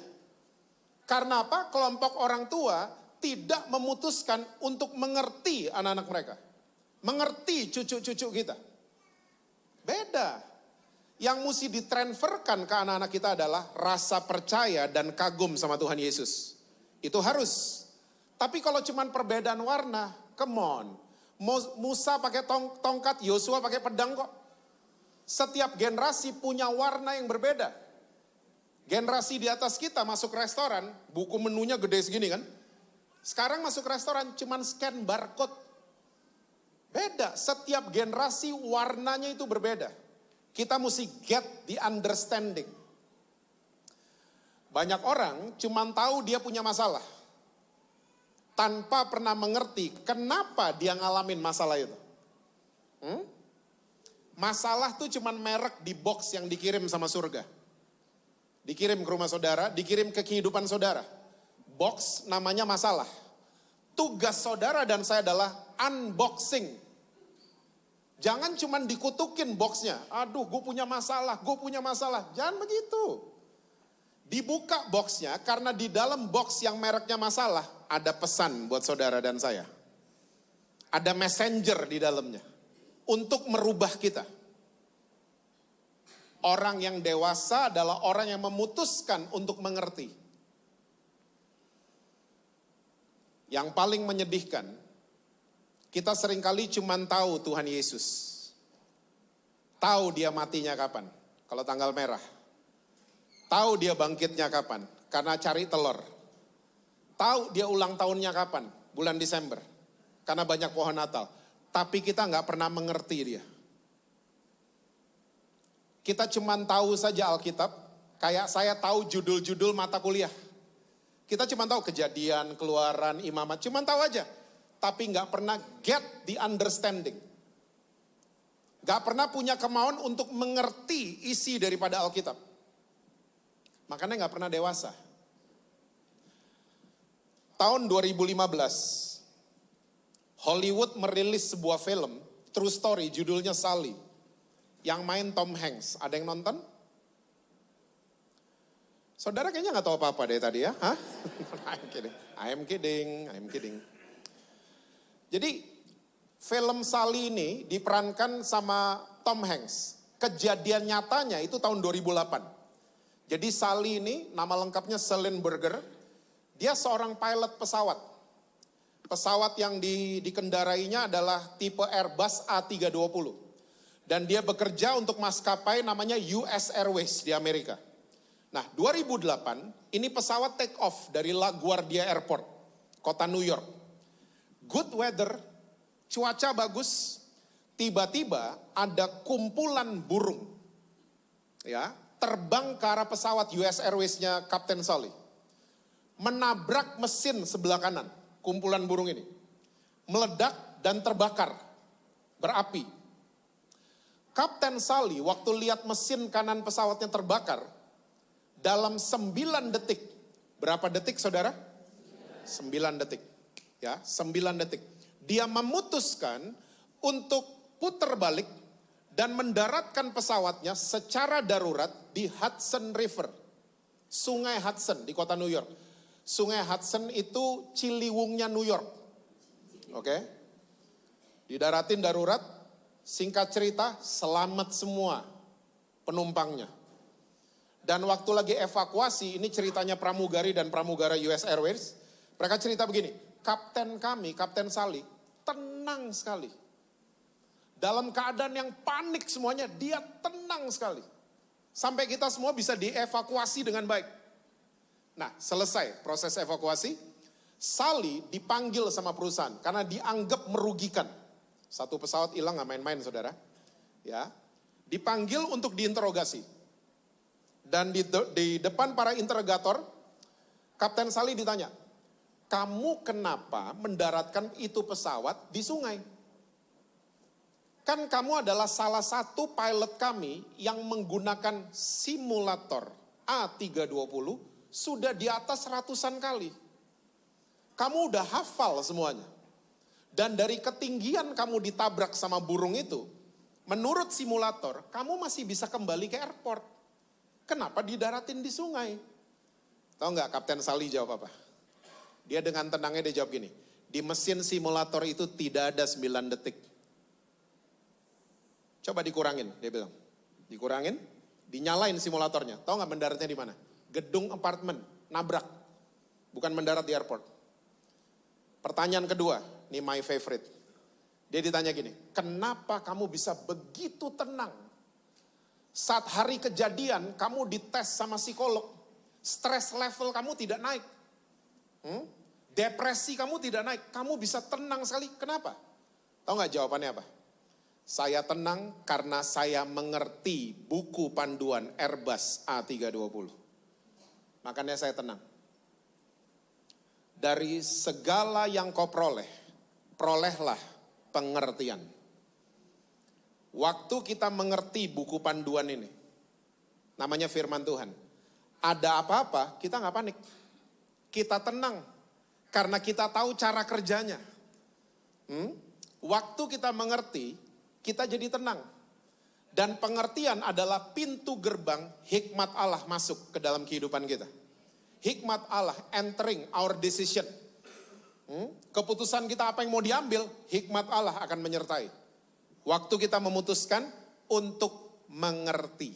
Karena apa? Kelompok orang tua tidak memutuskan untuk mengerti anak-anak mereka. Mengerti cucu-cucu kita. Beda. Yang mesti ditransferkan ke anak-anak kita adalah rasa percaya dan kagum sama Tuhan Yesus. Itu harus. Tapi kalau cuma perbedaan warna, come on. Musa pakai tongkat, Yosua pakai pedang kok. Setiap generasi punya warna yang berbeda. Generasi di atas kita masuk restoran, buku menunya gede segini kan. Sekarang masuk restoran cuman scan barcode. Beda, setiap generasi warnanya itu berbeda. Kita mesti get the understanding. Banyak orang cuman tahu dia punya masalah. Tanpa pernah mengerti kenapa dia ngalamin masalah itu. Masalah tuh cuman merek di box yang dikirim sama surga. Dikirim ke rumah saudara, dikirim ke kehidupan saudara. Box namanya masalah. Tugas saudara dan saya adalah unboxing. Jangan cuman dikutukin boxnya. Aduh, gue punya masalah, gue punya masalah. Jangan begitu. Dibuka boxnya karena di dalam box yang mereknya masalah ada pesan buat saudara dan saya. Ada messenger di dalamnya untuk merubah kita. Orang yang dewasa adalah orang yang memutuskan untuk mengerti. Yang paling menyedihkan, kita seringkali cuma tahu Tuhan Yesus. Tahu dia matinya kapan, kalau tanggal merah. Tahu dia bangkitnya kapan, karena cari telur. Tahu dia ulang tahunnya kapan, bulan Desember. Karena banyak pohon Natal. Tapi kita nggak pernah mengerti dia. Kita cuma tahu saja Alkitab, kayak saya tahu judul-judul mata kuliah. Kita cuma tahu Kejadian, Keluaran, Imamat, cuma tahu aja. Tapi nggak pernah get the understanding. Nggak pernah punya kemauan untuk mengerti isi daripada Alkitab. Makanya nggak pernah dewasa. Tahun 2015, Hollywood merilis sebuah film, true story, judulnya Sally. Yang main Tom Hanks. Ada yang nonton? Saudara kayaknya gak tahu apa-apa deh tadi ya. Hah? I'm kidding. Jadi film Sally ini diperankan sama Tom Hanks. Kejadian nyatanya itu tahun 2008. Jadi Sally ini nama lengkapnya Celine Berger. Dia seorang pilot pesawat. Pesawat yang dikendarainya adalah tipe Airbus A320. Dan dia bekerja untuk maskapai namanya US Airways di Amerika. Nah 2008 ini pesawat take off dari LaGuardia Airport, kota New York. Good weather, cuaca bagus, tiba-tiba ada kumpulan burung. Ya, terbang ke arah pesawat US Airways-nya Kapten Sally. Menabrak mesin sebelah kanan, kumpulan burung ini. Meledak dan terbakar, berapi. Kapten Sally waktu lihat mesin kanan pesawatnya terbakar, dalam 9 detik. Berapa detik saudara? 9 detik. Ya, 9 detik. Dia memutuskan untuk putar balik dan mendaratkan pesawatnya secara darurat di Hudson River. Sungai Hudson di kota New York. Sungai Hudson itu Ciliwungnya New York. Oke. Didaratin darurat. Singkat cerita, selamat semua penumpangnya. Dan waktu lagi evakuasi, ini ceritanya pramugari dan pramugara US Airways. Mereka cerita begini, kapten kami, Kapten Sally, tenang sekali. Dalam keadaan yang panik semuanya, dia tenang sekali. Sampai kita semua bisa dievakuasi dengan baik. Nah, selesai proses evakuasi, Sally dipanggil sama perusahaan karena dianggap merugikan. Satu pesawat hilang gak main-main saudara. Ya, dipanggil untuk diinterogasi. Dan di depan para interrogator, Kapten Sally ditanya, kamu kenapa mendaratkan itu pesawat di sungai? Kan kamu adalah salah satu pilot kami yang menggunakan simulator A320 sudah di atas ratusan kali. Kamu udah hafal semuanya. Dan dari ketinggian kamu ditabrak sama burung itu, menurut simulator, kamu masih bisa kembali ke airport. Kenapa didaratin di sungai? Tahu nggak Kapten Sally jawab apa? Dia dengan tenangnya dia jawab gini, di mesin simulator itu tidak ada 9 detik. Coba dikurangin, dia bilang. Dikurangin, dinyalain simulatornya. Tahu nggak mendaratnya di mana? Gedung apartemen, nabrak. Bukan mendarat di airport. Pertanyaan kedua, ini my favorite. Dia ditanya gini, kenapa kamu bisa begitu tenang? Saat hari kejadian kamu dites sama psikolog, stres level kamu tidak naik. Depresi kamu tidak naik, kamu bisa tenang sekali. Kenapa? Tahu nggak jawabannya apa? Saya tenang karena saya mengerti buku panduan Airbus A320. Makanya saya tenang. Dari segala yang kau peroleh, perolehlah pengertian. Waktu kita mengerti buku panduan ini, namanya firman Tuhan. Ada apa-apa, kita nggak panik. Kita tenang, karena kita tahu cara kerjanya. Waktu kita mengerti, kita jadi tenang. Dan pengertian adalah pintu gerbang hikmat Allah masuk ke dalam kehidupan kita. Hikmat Allah entering our decision. Keputusan kita apa yang mau diambil, hikmat Allah akan menyertai. Waktu kita memutuskan untuk mengerti.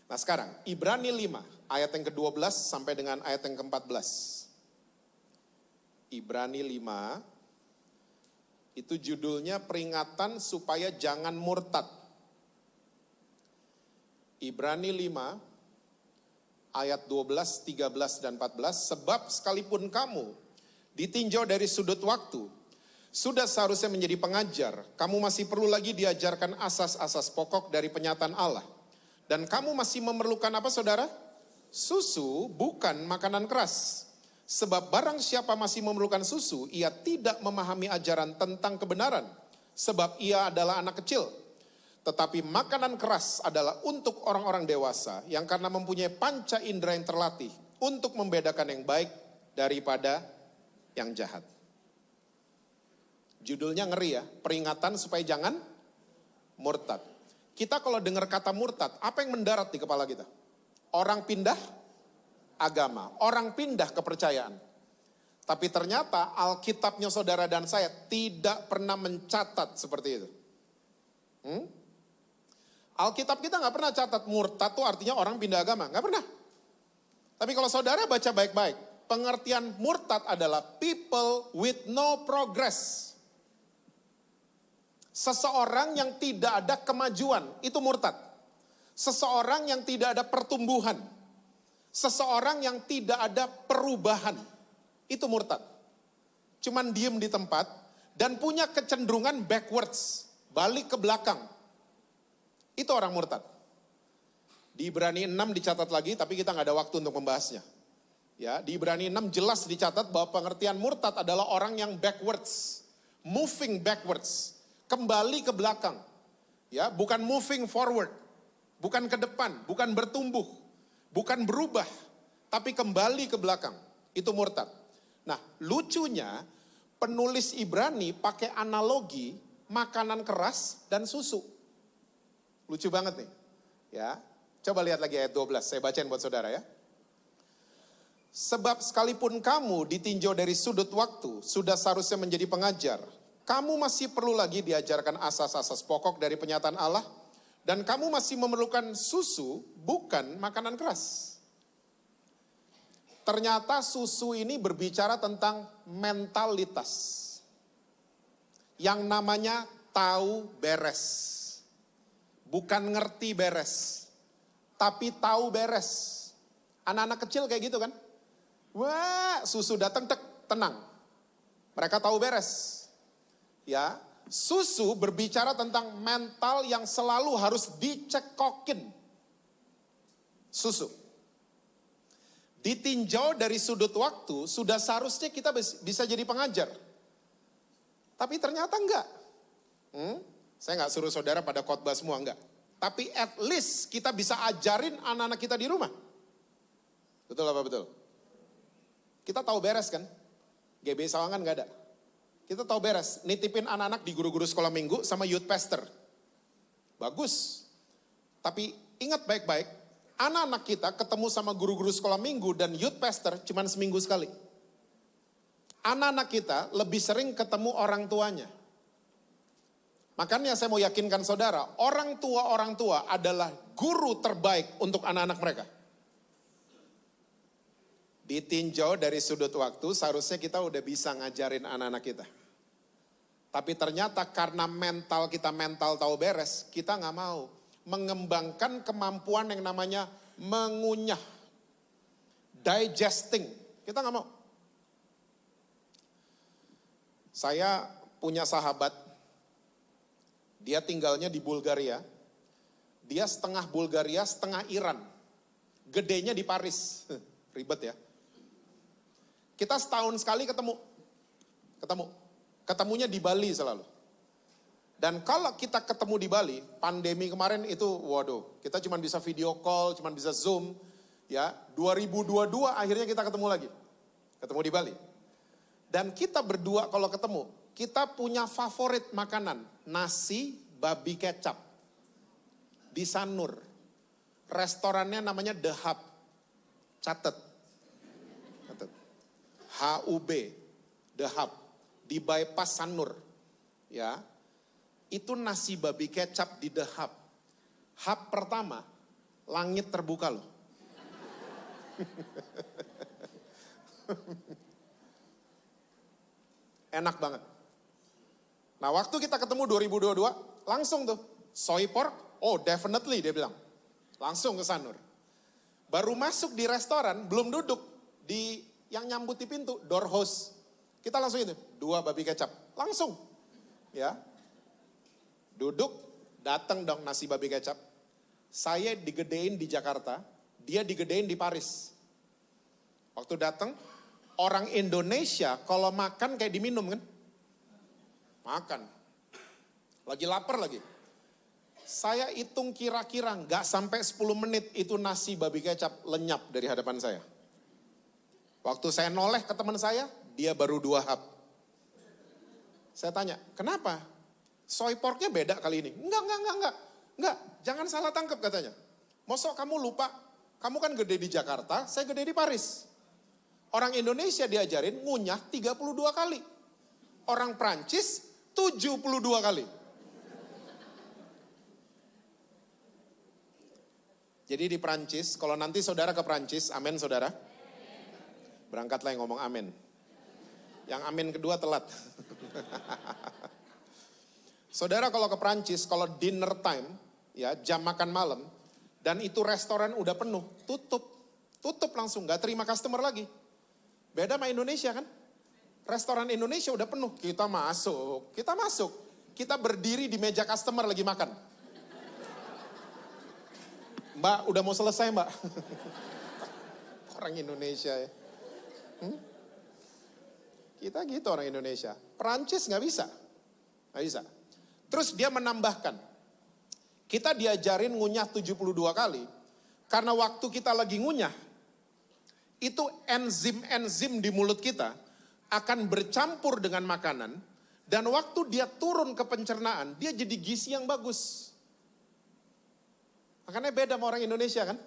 Nah sekarang, Ibrani 5 ayat yang ke-12 sampai dengan ayat yang ke-14. Ibrani 5 itu judulnya peringatan supaya jangan murtad. Ibrani 5 ayat 12, 13 dan 14. Sebab sekalipun kamu ditinjau dari sudut waktu, sudah seharusnya menjadi pengajar, kamu masih perlu lagi diajarkan asas-asas pokok dari penyataan Allah. Dan kamu masih memerlukan apa saudara? Susu, bukan makanan keras. Sebab barang siapa masih memerlukan susu, ia tidak memahami ajaran tentang kebenaran. Sebab ia adalah anak kecil. Tetapi makanan keras adalah untuk orang-orang dewasa yang karena mempunyai panca indera yang terlatih untuk membedakan yang baik daripada yang jahat. Judulnya ngeri ya, peringatan supaya jangan murtad. Kita kalau dengar kata murtad, apa yang mendarat di kepala kita? Orang pindah agama, orang pindah kepercayaan. Tapi ternyata Alkitabnya saudara dan saya tidak pernah mencatat seperti itu. Alkitab kita gak pernah catat murtad itu artinya orang pindah agama, gak pernah. Tapi kalau saudara baca baik-baik, pengertian murtad adalah people with no progress. Seseorang yang tidak ada kemajuan, itu murtad. Seseorang yang tidak ada pertumbuhan. Seseorang yang tidak ada perubahan, itu murtad. Cuman diem di tempat dan punya kecenderungan backwards, balik ke belakang. Itu orang murtad. Di Ibrani 6 dicatat lagi, tapi kita nggak ada waktu untuk membahasnya. Ya, di Ibrani 6 jelas dicatat bahwa pengertian murtad adalah orang yang backwards, moving backwards, kembali ke belakang. Ya, bukan moving forward, bukan ke depan, bukan bertumbuh, bukan berubah, tapi kembali ke belakang. Itu murtad. Nah, lucunya penulis Ibrani pakai analogi makanan keras dan susu. Lucu banget nih. Ya, coba lihat lagi ayat 12, saya bacain buat saudara ya. Sebab sekalipun kamu ditinjau dari sudut waktu, sudah seharusnya menjadi pengajar. Kamu masih perlu lagi diajarkan asas-asas pokok dari penyataan Allah. Dan kamu masih memerlukan susu, bukan makanan keras. Ternyata susu ini berbicara tentang mentalitas. Yang namanya tahu beres. Bukan ngerti beres. Tapi tahu beres. Anak-anak kecil kayak gitu kan. Wah, susu datang, tenang. Mereka tahu beres. Ya, susu berbicara tentang mental yang selalu harus dicekokin. Susu. Ditinjau dari sudut waktu, sudah seharusnya kita bisa jadi pengajar. Tapi ternyata enggak. Saya enggak suruh saudara pada khotbah semua, enggak. Tapi at least kita bisa ajarin anak-anak kita di rumah. Betul apa betul? Kita tahu beres kan? GB Sawangan enggak ada. Kita tahu beres, nitipin anak-anak di guru-guru sekolah minggu sama youth pastor. Bagus. Tapi ingat baik-baik, anak-anak kita ketemu sama guru-guru sekolah minggu dan youth pastor cuma seminggu sekali. Anak-anak kita lebih sering ketemu orang tuanya. Makanya saya mau yakinkan saudara, orang tua adalah guru terbaik untuk anak-anak mereka. Ditinjau dari sudut waktu, seharusnya kita udah bisa ngajarin anak-anak kita. Tapi ternyata karena mental kita mental tahu beres, kita nggak mau mengembangkan kemampuan yang namanya mengunyah, digesting. Kita nggak mau. Saya punya sahabat, dia tinggalnya di Bulgaria. Dia setengah Bulgaria, setengah Iran. Gedenya di Paris. Ribet ya. Kita setahun sekali ketemu. Ketemunya di Bali selalu. Dan kalau kita ketemu di Bali, pandemi kemarin itu, waduh, kita cuma bisa video call, cuma bisa Zoom. Ya, 2022 akhirnya kita ketemu lagi. Ketemu di Bali. Dan kita berdua kalau ketemu, kita punya favorit makanan, nasi babi kecap. Di Sanur. Restorannya namanya The Hub. Catet. HUB. The Hub. Di bypass Sanur. Ya. Itu nasi babi kecap di The Hub. Hub pertama, langit terbuka loh. Enak banget. Nah waktu kita ketemu 2022, langsung tuh. Soy pork, oh definitely dia bilang. Langsung ke Sanur. Baru masuk di restoran, belum duduk. Di yang nyambut di pintu, door host. Kita langsung itu, 2 babi kecap. Langsung. Ya. Duduk, datang dong nasi babi kecap. Saya digedein di Jakarta, dia digedein di Paris. Waktu datang, orang Indonesia kalau makan kayak diminum kan? Makan. Lagi lapar lagi. Saya hitung kira-kira nggak sampai 10 menit itu nasi babi kecap lenyap dari hadapan saya. Waktu saya noleh ke teman saya, dia baru 2 hap. Saya tanya, kenapa? Soy porknya beda kali ini. Enggak, jangan salah tangkap katanya. Mosok kamu lupa, kamu kan gede di Jakarta, saya gede di Paris. Orang Indonesia diajarin ngunyah 32 kali. Orang Prancis 72 kali. Jadi di Prancis, kalau nanti saudara ke Prancis, amin saudara. Berangkatlah yang ngomong amin. Yang amin kedua telat. Saudara kalau ke Prancis, kalau dinner time, ya jam makan malam, dan itu restoran udah penuh, tutup. Tutup langsung, gak terima customer lagi. Beda sama Indonesia kan? Restoran Indonesia udah penuh, kita masuk. Kita berdiri di meja customer lagi makan. Mbak, udah mau selesai mbak. Orang Indonesia ya. Kita gitu orang Indonesia. Perancis gak bisa. Terus dia menambahkan. Kita diajarin ngunyah 72 kali. Karena waktu kita lagi ngunyah. Itu enzim-enzim di mulut kita akan bercampur dengan makanan. Dan waktu dia turun ke pencernaan, dia jadi gizi yang bagus. Makanya beda sama orang Indonesia kan?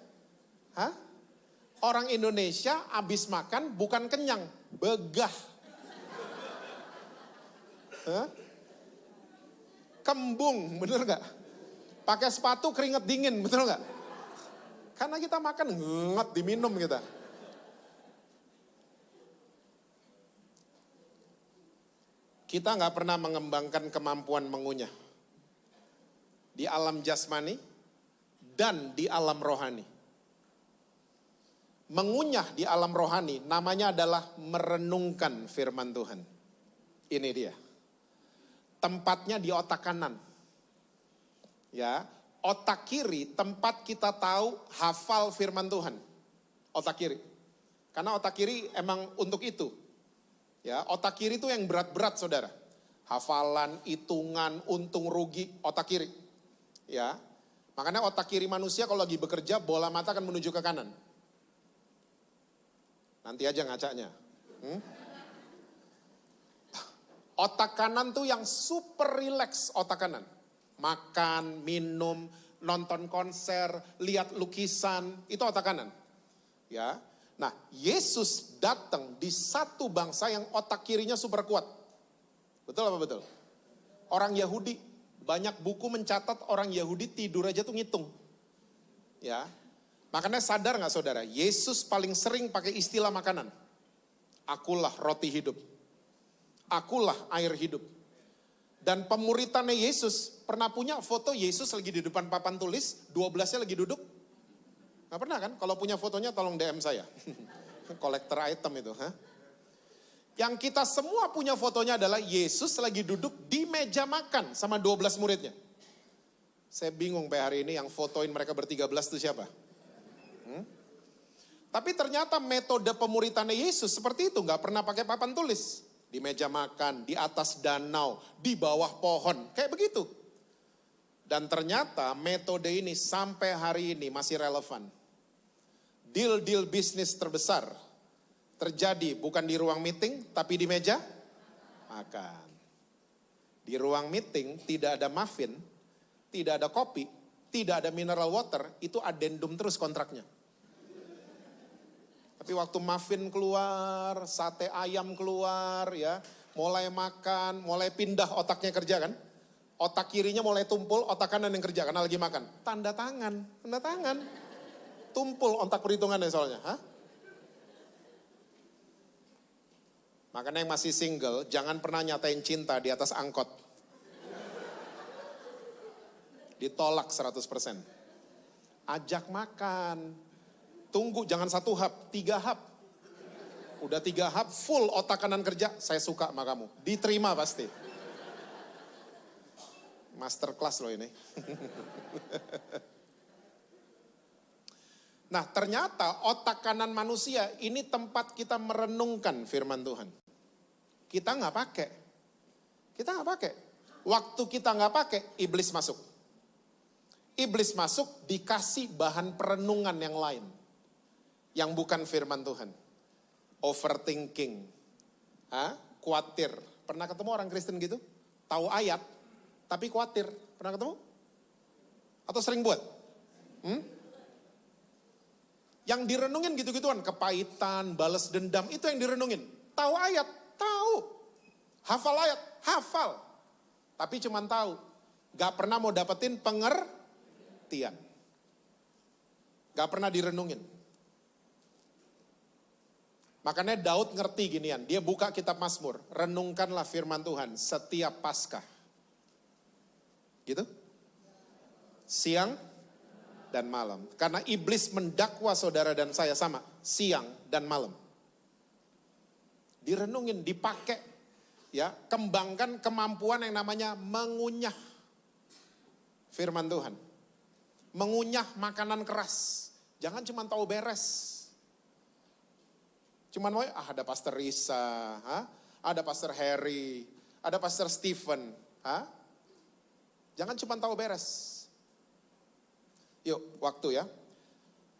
Hah? Orang Indonesia habis makan bukan kenyang, begah. Hah? Kembung, bener gak? Pakai sepatu keringet dingin, betul gak? Karena kita makan nget diminum kita. Kita gak pernah mengembangkan kemampuan mengunyah. Di alam jasmani dan di alam rohani. Mengunyah di alam rohani namanya adalah merenungkan firman Tuhan. Ini dia. Tempatnya di otak kanan. Ya, otak kiri tempat kita tahu hafal firman Tuhan. Otak kiri. Karena otak kiri emang untuk itu. Ya, otak kiri itu yang berat-berat saudara. Hafalan, hitungan, untung rugi, otak kiri. Ya, makanya otak kiri manusia kalau lagi bekerja bola mata akan menuju ke kanan. Nanti aja ngacanya. Otak kanan tuh yang super relax otak kanan. Makan, minum, nonton konser, lihat lukisan, itu otak kanan. Ya. Nah, Yesus datang di satu bangsa yang otak kirinya super kuat. Betul apa betul? Orang Yahudi, banyak buku mencatat orang Yahudi tidur aja tuh ngitung. Ya. Makanya sadar gak saudara, Yesus paling sering pakai istilah makanan. Akulah roti hidup. Akulah air hidup. Dan pemuritannya Yesus pernah punya foto Yesus lagi di depan papan tulis, 12-nya lagi duduk? Nggak pernah kan? Kalau punya fotonya tolong DM saya. Kolektor item itu. Yang kita semua punya fotonya adalah Yesus lagi duduk di meja makan sama 12 muridnya. Saya bingung hari ini yang fotoin mereka ber-13 itu siapa? Tapi ternyata metode pemuritannya Yesus seperti itu, nggak pernah pakai papan tulis. Di meja makan, di atas danau, di bawah pohon, kayak begitu. Dan ternyata metode ini sampai hari ini masih relevan. Deal-deal bisnis terbesar terjadi bukan di ruang meeting, tapi di meja makan. Di ruang meeting tidak ada muffin, tidak ada kopi, tidak ada mineral water, itu addendum terus kontraknya. Tapi waktu muffin keluar, sate ayam keluar ya, mulai makan, mulai pindah otaknya kerja kan. Otak kirinya mulai tumpul, otak kanan yang kerja karena lagi makan. Tanda tangan. Tumpul otak perhitungannya soalnya. Makanya yang masih single, jangan pernah nyatain cinta di atas angkot. Ditolak 100%. Ajak makan. Tunggu, jangan 1 hap, 3 hap. Udah 3 hap, full otak kanan kerja, saya suka sama kamu. Diterima pasti. Masterclass loh ini. Nah ternyata otak kanan manusia ini tempat kita merenungkan firman Tuhan. Kita nggak pakai. Waktu kita nggak pakai, iblis masuk. Iblis masuk dikasih bahan perenungan yang lain. Yang bukan firman Tuhan. Overthinking. Khawatir. Pernah ketemu orang Kristen gitu? Tahu ayat, tapi khawatir. Pernah ketemu? Atau sering buat? Yang direnungin gitu-gituan. Kepahitan, balas dendam, itu yang direnungin. Tahu ayat, tahu. Hafal ayat, hafal. Tapi cuman tahu. Gak pernah mau dapetin pengertian. Gak pernah direnungin. Makanya Daud ngerti ginian, dia buka kitab Mazmur, renungkanlah firman Tuhan setiap Paskah. Gitu? Siang dan malam. Karena iblis mendakwa saudara dan saya sama, siang dan malam. Direnungin, dipakai, ya, kembangkan kemampuan yang namanya mengunyah firman Tuhan. Mengunyah makanan keras. Jangan cuma tahu beres. Cuman mau ada Pastor Risa, ada Pastor Harry, ada Pastor Stephen. Jangan cuma tahu beres. Yuk, waktu ya.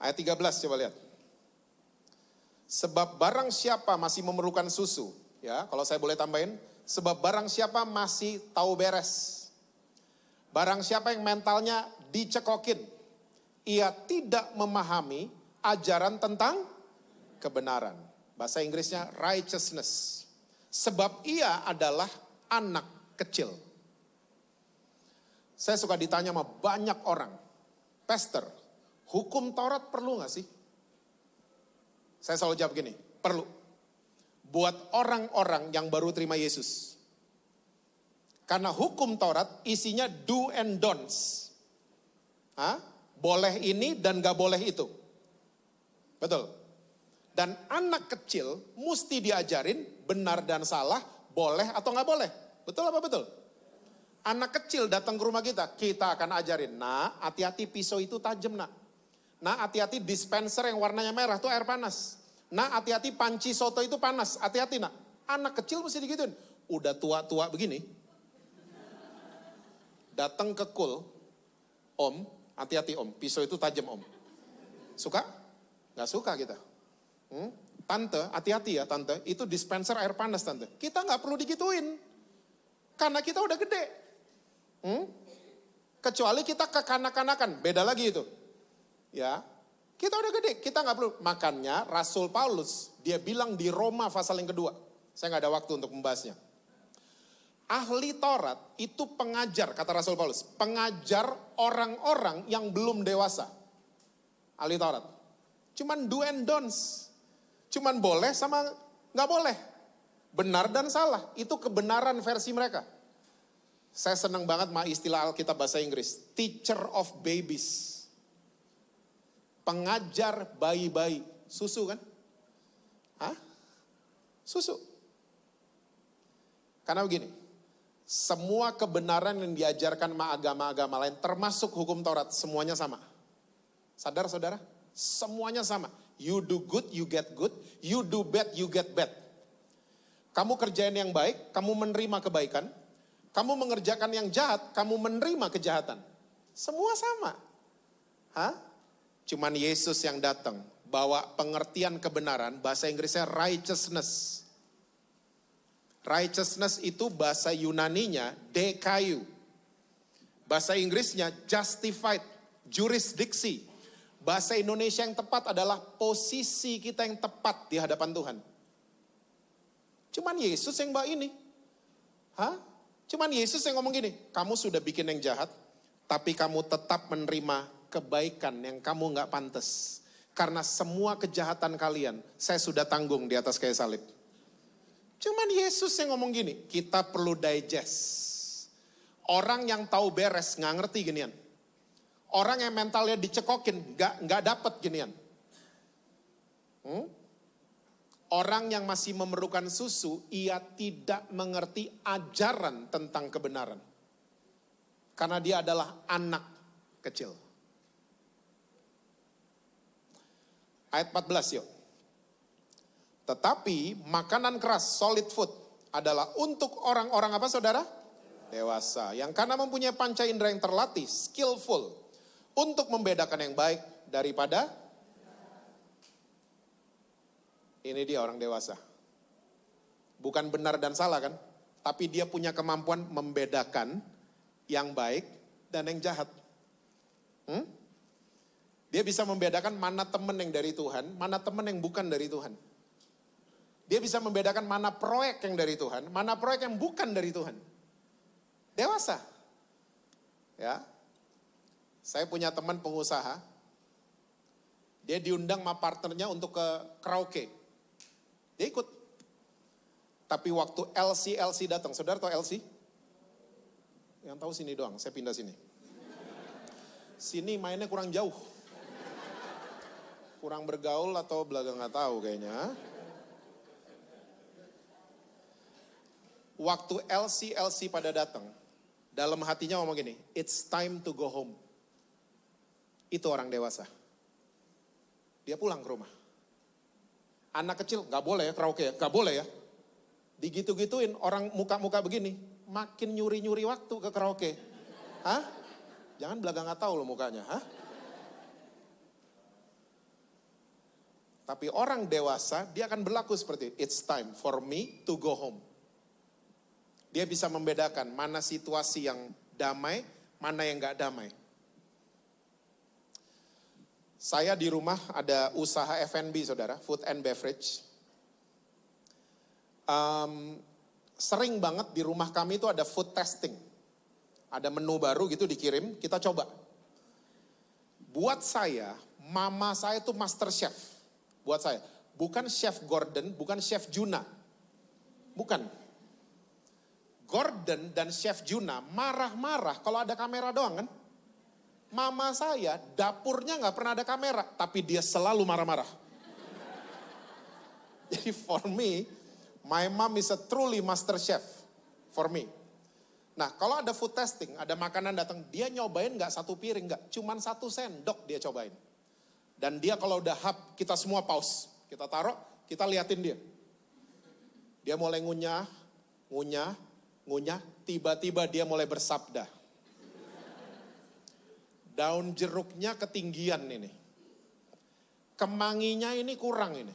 Ayat 13 coba lihat. Sebab barang siapa masih memerlukan susu, ya, kalau saya boleh tambahin, sebab barang siapa masih tahu beres. Barang siapa yang mentalnya dicekokin, ia tidak memahami ajaran tentang kebenaran. Bahasa Inggrisnya righteousness. Sebab ia adalah anak kecil. Saya suka ditanya sama banyak orang. Pastor, hukum Taurat perlu gak sih? Saya selalu jawab gini, perlu. Buat orang-orang yang baru terima Yesus. Karena hukum Taurat isinya do and don'ts. Boleh ini dan gak boleh itu. Betul. Dan anak kecil mesti diajarin benar dan salah, boleh atau gak boleh. Betul apa betul? Anak kecil datang ke rumah kita akan ajarin. Nah, hati-hati pisau itu tajam, nak. Nah, hati-hati dispenser yang warnanya merah itu air panas. Nah, hati-hati panci soto itu panas. Hati-hati, nak. Anak kecil mesti digituin. Udah tua-tua begini. Datang ke kul. Om, hati-hati om, pisau itu tajam om. Suka? Gak suka kita. Tante, hati-hati ya tante, itu dispenser air panas tante. Kita gak perlu digituin. Karena kita udah gede. Kecuali kita kekanak-kanakan, beda lagi itu. Ya, kita udah gede, kita gak perlu. Makanya Rasul Paulus, dia bilang di Roma pasal yang kedua. Saya gak ada waktu untuk membahasnya. Ahli Taurat itu pengajar, kata Rasul Paulus. Pengajar orang-orang yang belum dewasa. Ahli Taurat. Cuman do and don'ts. Cuman boleh sama gak boleh. Benar dan salah, itu kebenaran versi mereka. Saya senang banget sama istilah Alkitab bahasa Inggris. Teacher of babies. Pengajar bayi-bayi. Susu kan? Hah? Susu. Karena begini, semua kebenaran yang diajarkan sama agama-agama lain, termasuk hukum Taurat, semuanya sama. Sadar saudara? Semuanya sama. You do good, you get good. You do bad, you get bad. Kamu kerjain yang baik, kamu menerima kebaikan. Kamu mengerjakan yang jahat, kamu menerima kejahatan. Semua sama. Hah? Cuman Yesus yang datang, bawa pengertian kebenaran, bahasa Inggrisnya righteousness. Righteousness itu bahasa Yunaninya dekayu. Bahasa Inggrisnya justified, jurisdiksi. Bahasa Indonesia yang tepat adalah posisi kita yang tepat di hadapan Tuhan. Cuman Yesus yang bawa ini. Hah? Cuman Yesus yang ngomong gini, kamu sudah bikin yang jahat, tapi kamu tetap menerima kebaikan yang kamu gak pantas. Karena semua kejahatan kalian, saya sudah tanggung di atas kayu salib. Cuman Yesus yang ngomong gini, kita perlu digest. Orang yang tahu beres gak ngerti ginian. Orang yang mentalnya dicekokin gak dapet ginian. Orang yang masih memerlukan susu, ia tidak mengerti ajaran tentang kebenaran. Karena dia adalah anak kecil. Ayat 14 yuk. Tetapi makanan keras, solid food, adalah untuk orang-orang apa saudara? Dewasa. Yang karena mempunyai panca indera yang terlatih, skillful, untuk membedakan yang baik daripada. Ini dia orang dewasa. Bukan benar dan salah kan? Tapi dia punya kemampuan membedakan yang baik dan yang jahat. Dia bisa membedakan mana teman yang dari Tuhan, mana teman yang bukan dari Tuhan. Dia bisa membedakan mana proyek yang dari Tuhan, mana proyek yang bukan dari Tuhan. Dewasa. Ya. Saya punya teman pengusaha. Dia diundang sama partnernya untuk ke karaoke. Dia ikut. Tapi waktu LC datang, saudara tahu LC? Yang tahu sini doang, saya pindah sini. Sini mainnya kurang jauh. Kurang bergaul atau belaga nggak tahu kayaknya. Waktu LC pada datang, dalam hatinya ngomong gini, it's time to go home. Itu orang dewasa. Dia pulang ke rumah. Anak kecil, gak boleh ya karaoke ya, gak boleh ya. Digitu-gituin orang muka-muka begini, makin nyuri-nyuri waktu ke karaoke. Hah? Jangan belaga gak tahu loh mukanya, hah? Tapi orang dewasa, dia akan berlaku seperti, it's time for me to go home. Dia bisa membedakan mana situasi yang damai, mana yang gak damai. Saya di rumah ada usaha F&B saudara, food and beverage. Sering banget di rumah kami itu ada food testing. Ada menu baru gitu dikirim, kita coba. Buat saya, mama saya itu master chef. Buat saya, bukan Chef Gordon, bukan Chef Juna. Bukan. Gordon dan Chef Juna marah-marah kalau ada kamera doang kan. Mama saya dapurnya gak pernah ada kamera, tapi dia selalu marah-marah. Jadi for me, my mom is a truly master chef for me. Nah kalau ada food testing, ada makanan datang, dia nyobain gak satu piring, gak, cuman 1 sendok dia cobain. Dan dia kalau udah hap, kita semua pause. Kita taruh, kita liatin dia. Dia mulai ngunyah, tiba-tiba dia mulai bersabda. Daun jeruknya ketinggian ini. Kemanginya ini kurang ini.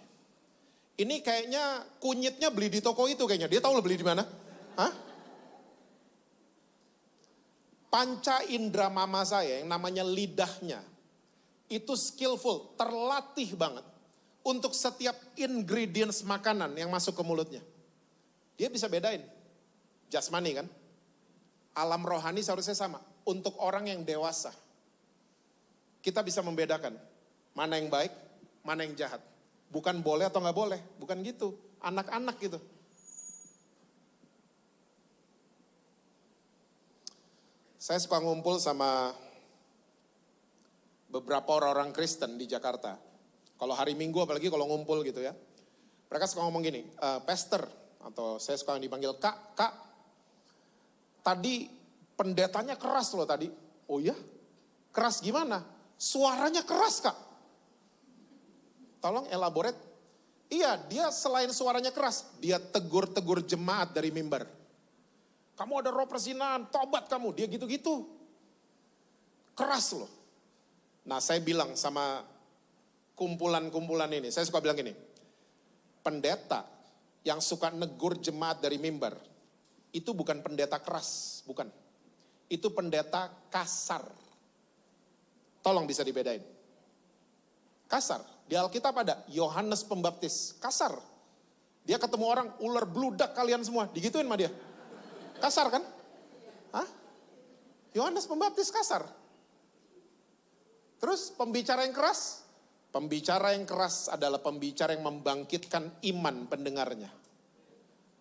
Ini kayaknya kunyitnya beli di toko itu kayaknya. Dia tahu lo beli di mana? Hah? Panca indera mama saya yang namanya lidahnya. Itu skillful, terlatih banget. Untuk setiap ingredients makanan yang masuk ke mulutnya. Dia bisa bedain. Jasmani kan. Alam rohani seharusnya sama. Untuk orang yang dewasa. Kita bisa membedakan mana yang baik, mana yang jahat. Bukan boleh atau gak boleh, bukan gitu. Anak-anak gitu. Saya suka ngumpul sama beberapa orang-orang Kristen di Jakarta. Kalau hari Minggu apalagi kalau ngumpul gitu ya. Mereka suka ngomong gini, pastor, atau saya suka dipanggil kak, tadi pendetanya keras loh tadi. Oh ya? Keras gimana? Suaranya keras kak. Tolong elaborate. Iya, dia selain suaranya keras, dia tegur-tegur jemaat dari mimbar. Kamu ada roh perzinahan, tobat kamu, dia gitu-gitu. Keras loh. Nah saya bilang sama kumpulan-kumpulan ini, saya suka bilang gini, pendeta yang suka negur jemaat dari mimbar, itu bukan pendeta keras, bukan. Itu pendeta kasar. Tolong bisa dibedain. Kasar. Di Alkitab ada Yohanes Pembaptis, kasar. Dia ketemu orang, ular bludak kalian semua, digituin sama dia. Kasar kan? Hah? Yohanes Pembaptis kasar. Terus pembicara yang keras? Pembicara yang keras adalah pembicara yang membangkitkan iman pendengarnya.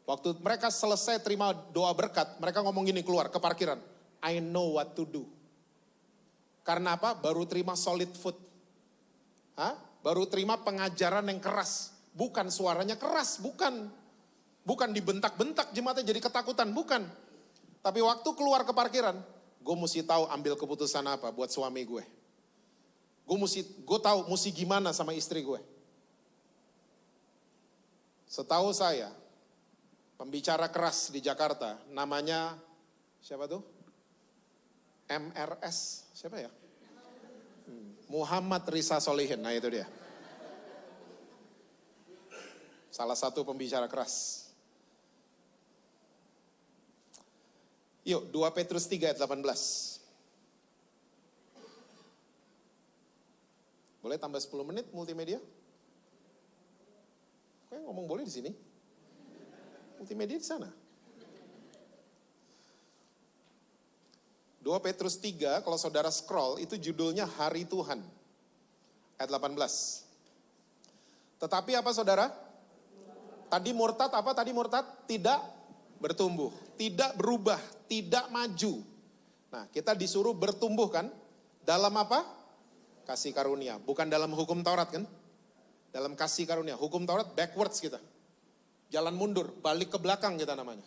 Waktu mereka selesai terima doa berkat, mereka ngomong gini keluar ke parkiran. I know what to do. Karena apa? Baru terima solid food. Hah? Baru terima pengajaran yang keras. Bukan suaranya keras, bukan. Bukan dibentak-bentak jemaatnya jadi ketakutan, bukan. Tapi waktu keluar ke parkiran, gue mesti tahu ambil keputusan apa buat suami gue. Gue tahu mesti gimana sama istri gue. Setahu saya, pembicara keras di Jakarta, namanya siapa tuh? MRS, siapa ya? Muhammad Risa Solihin, nah itu dia. Salah satu pembicara keras. Yuk, 2 Petrus 3 ayat 18. Boleh tambah 10 menit multimedia? Kok yang ngomong boleh di sini? Multimedia di sana. 2 Petrus 3, kalau saudara scroll, itu judulnya Hari Tuhan. Ayat 18. Tetapi apa saudara? Tadi murtad apa? Tadi murtad tidak bertumbuh, tidak berubah, tidak maju. Nah, kita disuruh bertumbuh kan? Dalam apa? Kasih karunia. Bukan dalam hukum Taurat kan? Dalam kasih karunia. Hukum Taurat backwards kita. Jalan mundur, balik ke belakang kita namanya.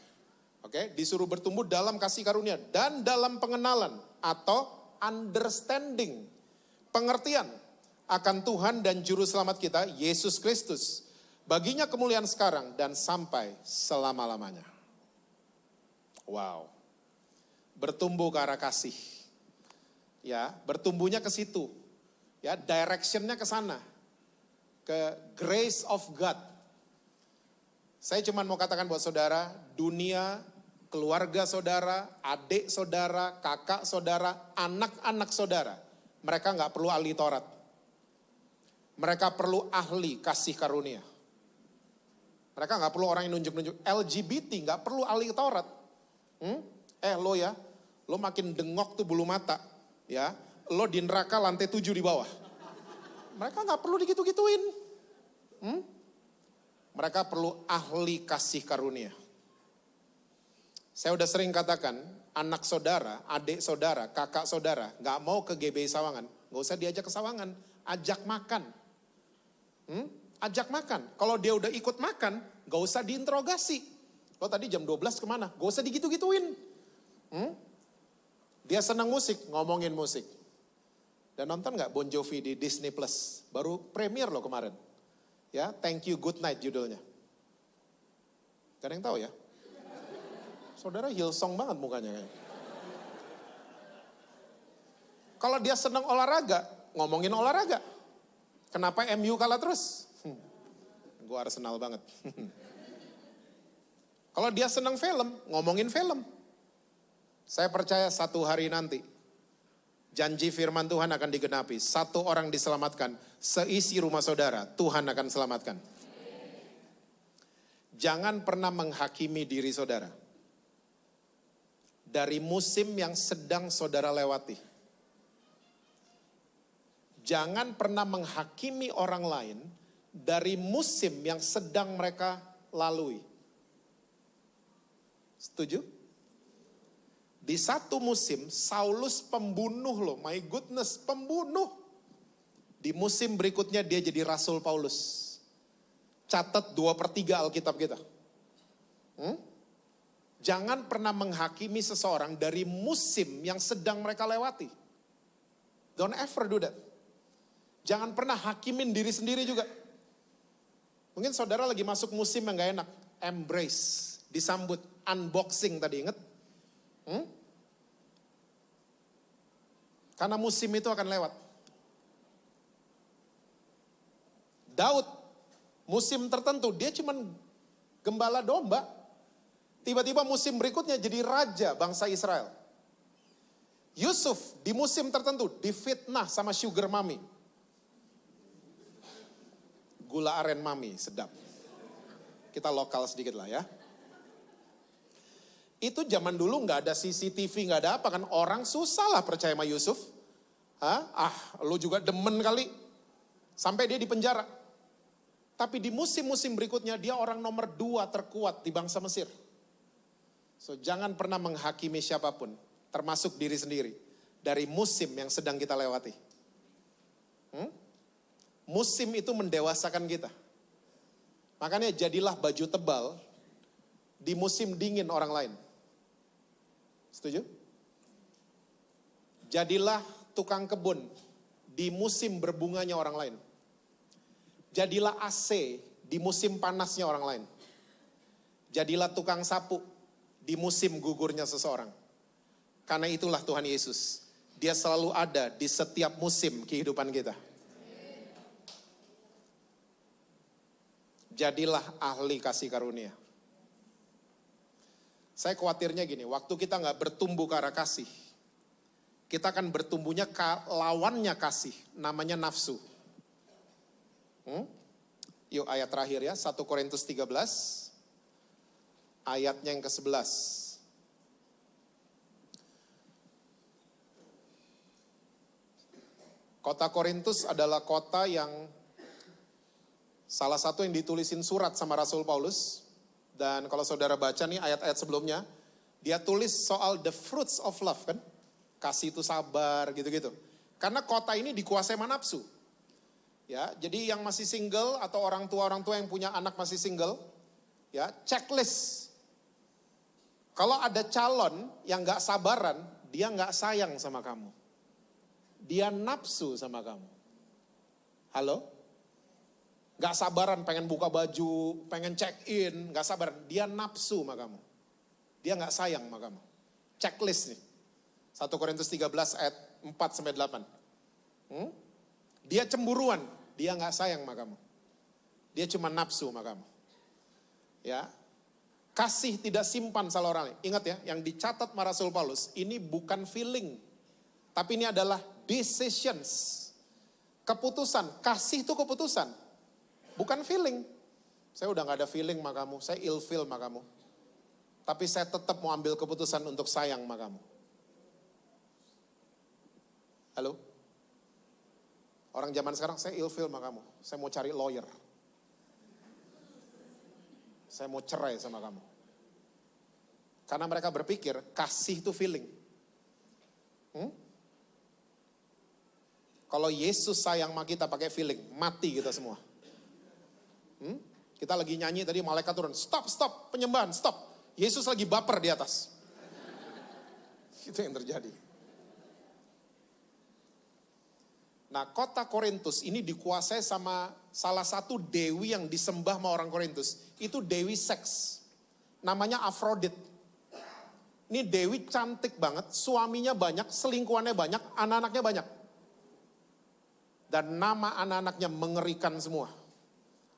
Oke, disuruh bertumbuh dalam kasih karunia. Dan dalam pengenalan atau understanding. Pengertian akan Tuhan dan Juru Selamat kita, Yesus Kristus. Baginya kemuliaan sekarang dan sampai selama-lamanya. Wow. Bertumbuh ke arah kasih. Ya, bertumbuhnya ke situ. Ya, directionnya ke sana. Ke grace of God. Saya cuma mau katakan buat saudara, dunia, keluarga saudara, adik saudara, kakak saudara, anak-anak saudara. Mereka nggak perlu ahli Taurat. Mereka perlu ahli kasih karunia. Mereka nggak perlu orang yang nunjuk-nunjuk. LGBT nggak perlu ahli Taurat. Lo ya, lo makin dengok tuh bulu mata. Ya, lo di neraka lantai 7 di bawah. Mereka nggak perlu digitu-gituin. Mereka perlu ahli kasih karunia. Saya udah sering katakan, anak saudara, adik saudara, kakak saudara, nggak mau ke GBI Sawangan, nggak usah diajak ke Sawangan, ajak makan. Ajak makan. Kalau dia udah ikut makan, nggak usah diinterogasi. Lo tadi jam 12 kemana? Nggak usah digitu-gituin. Dia senang musik, ngomongin musik. Dan nonton nggak Bon Jovi di Disney Plus? Baru premier loh kemarin. Ya, Thank You Good Night judulnya. Gak ada yang tahu ya? Saudara Hillsong banget mukanya kayaknya. Kalau dia senang olahraga, ngomongin olahraga. Kenapa MU kalah terus? Gue Arsenal banget. Kalau dia senang film, ngomongin film. Saya percaya satu hari nanti, janji firman Tuhan akan digenapi. Satu orang diselamatkan, seisi rumah saudara, Tuhan akan selamatkan. Jangan pernah menghakimi diri saudara. Dari musim yang sedang saudara lewati. Jangan pernah menghakimi orang lain dari musim yang sedang mereka lalui. Setuju? Di satu musim, Saulus pembunuh loh, my goodness, pembunuh. Di musim berikutnya dia jadi Rasul Paulus. Catat 2/3 Alkitab kita. Jangan pernah menghakimi seseorang dari musim yang sedang mereka lewati. Don't ever do that. Jangan pernah hakimin diri sendiri juga. Mungkin saudara lagi masuk musim yang gak enak. Embrace, disambut, unboxing tadi, ingat? Karena musim itu akan lewat. Daud, musim tertentu, dia cuman gembala domba. Tiba-tiba musim berikutnya jadi raja bangsa Israel. Yusuf di musim tertentu difitnah sama sugar mami. Gula aren mami, sedap. Kita lokal sedikit lah ya. Itu zaman dulu gak ada CCTV, gak ada apa kan. Orang susah lah percaya sama Yusuf. Lu juga demen kali. Sampai dia di penjara. Tapi di musim-musim berikutnya dia orang nomor 2 terkuat di bangsa Mesir. So jangan pernah menghakimi siapapun, termasuk diri sendiri. Dari musim yang sedang kita lewati. Musim itu mendewasakan kita. Makanya jadilah baju tebal di musim dingin orang lain. Setuju? Jadilah tukang kebun di musim berbunganya orang lain. Jadilah AC di musim panasnya orang lain. Jadilah tukang sapu di musim gugurnya seseorang. Karena itulah Tuhan Yesus. Dia selalu ada di setiap musim kehidupan kita. Jadilah ahli kasih karunia. Saya khawatirnya gini, waktu kita gak bertumbuh ke arah kasih, kita akan bertumbuhnya lawannya kasih, namanya nafsu. Yuk ayat terakhir ya, 1 Korintus 13, ayatnya yang ke-11. Kota Korintus adalah kota yang salah satu yang ditulisin surat sama Rasul Paulus. Dan kalau saudara baca nih ayat-ayat sebelumnya, dia tulis soal the fruits of love kan. Kasih itu sabar gitu-gitu. Karena kota ini dikuasai sama nafsu. Ya, jadi yang masih single atau orang tua yang punya anak masih single, ya, checklist. Kalau ada calon yang gak sabaran, dia gak sayang sama kamu. Dia nafsu sama kamu. Halo? Gak sabaran pengen buka baju, pengen check in, gak sabaran. Dia nafsu sama kamu. Dia gak sayang sama kamu. Checklist nih. 1 Korintus 13 ayat 4-8. Dia cemburuan, dia gak sayang sama kamu. Dia cuma nafsu sama kamu. Ya. Kasih tidak simpan salah orang lain. Ingat ya, yang dicatat sama Rasul Paulus, ini bukan feeling. Tapi ini adalah decisions. Keputusan, kasih itu keputusan. Bukan feeling. Saya udah gak ada feeling sama kamu, saya ilfeel sama kamu. Tapi saya tetap mau ambil keputusan untuk sayang sama kamu. Halo? Orang zaman sekarang, saya ilfeel sama kamu. Saya mau cari lawyer. Saya mau cerai sama kamu. Karena mereka berpikir, kasih itu feeling. Kalau Yesus sayang sama kita pakai feeling, mati kita semua. Kita lagi nyanyi tadi, malaikat turun, stop, penyembahan, stop. Yesus lagi baper di atas. Itu yang terjadi. Nah, kota Korintus ini dikuasai sama salah satu dewi yang disembah sama orang Korintus. Itu dewi seks. Namanya Afrodit. Ini dewi cantik banget, suaminya banyak, selingkuhannya banyak, anak-anaknya banyak. Dan nama anak-anaknya mengerikan semua.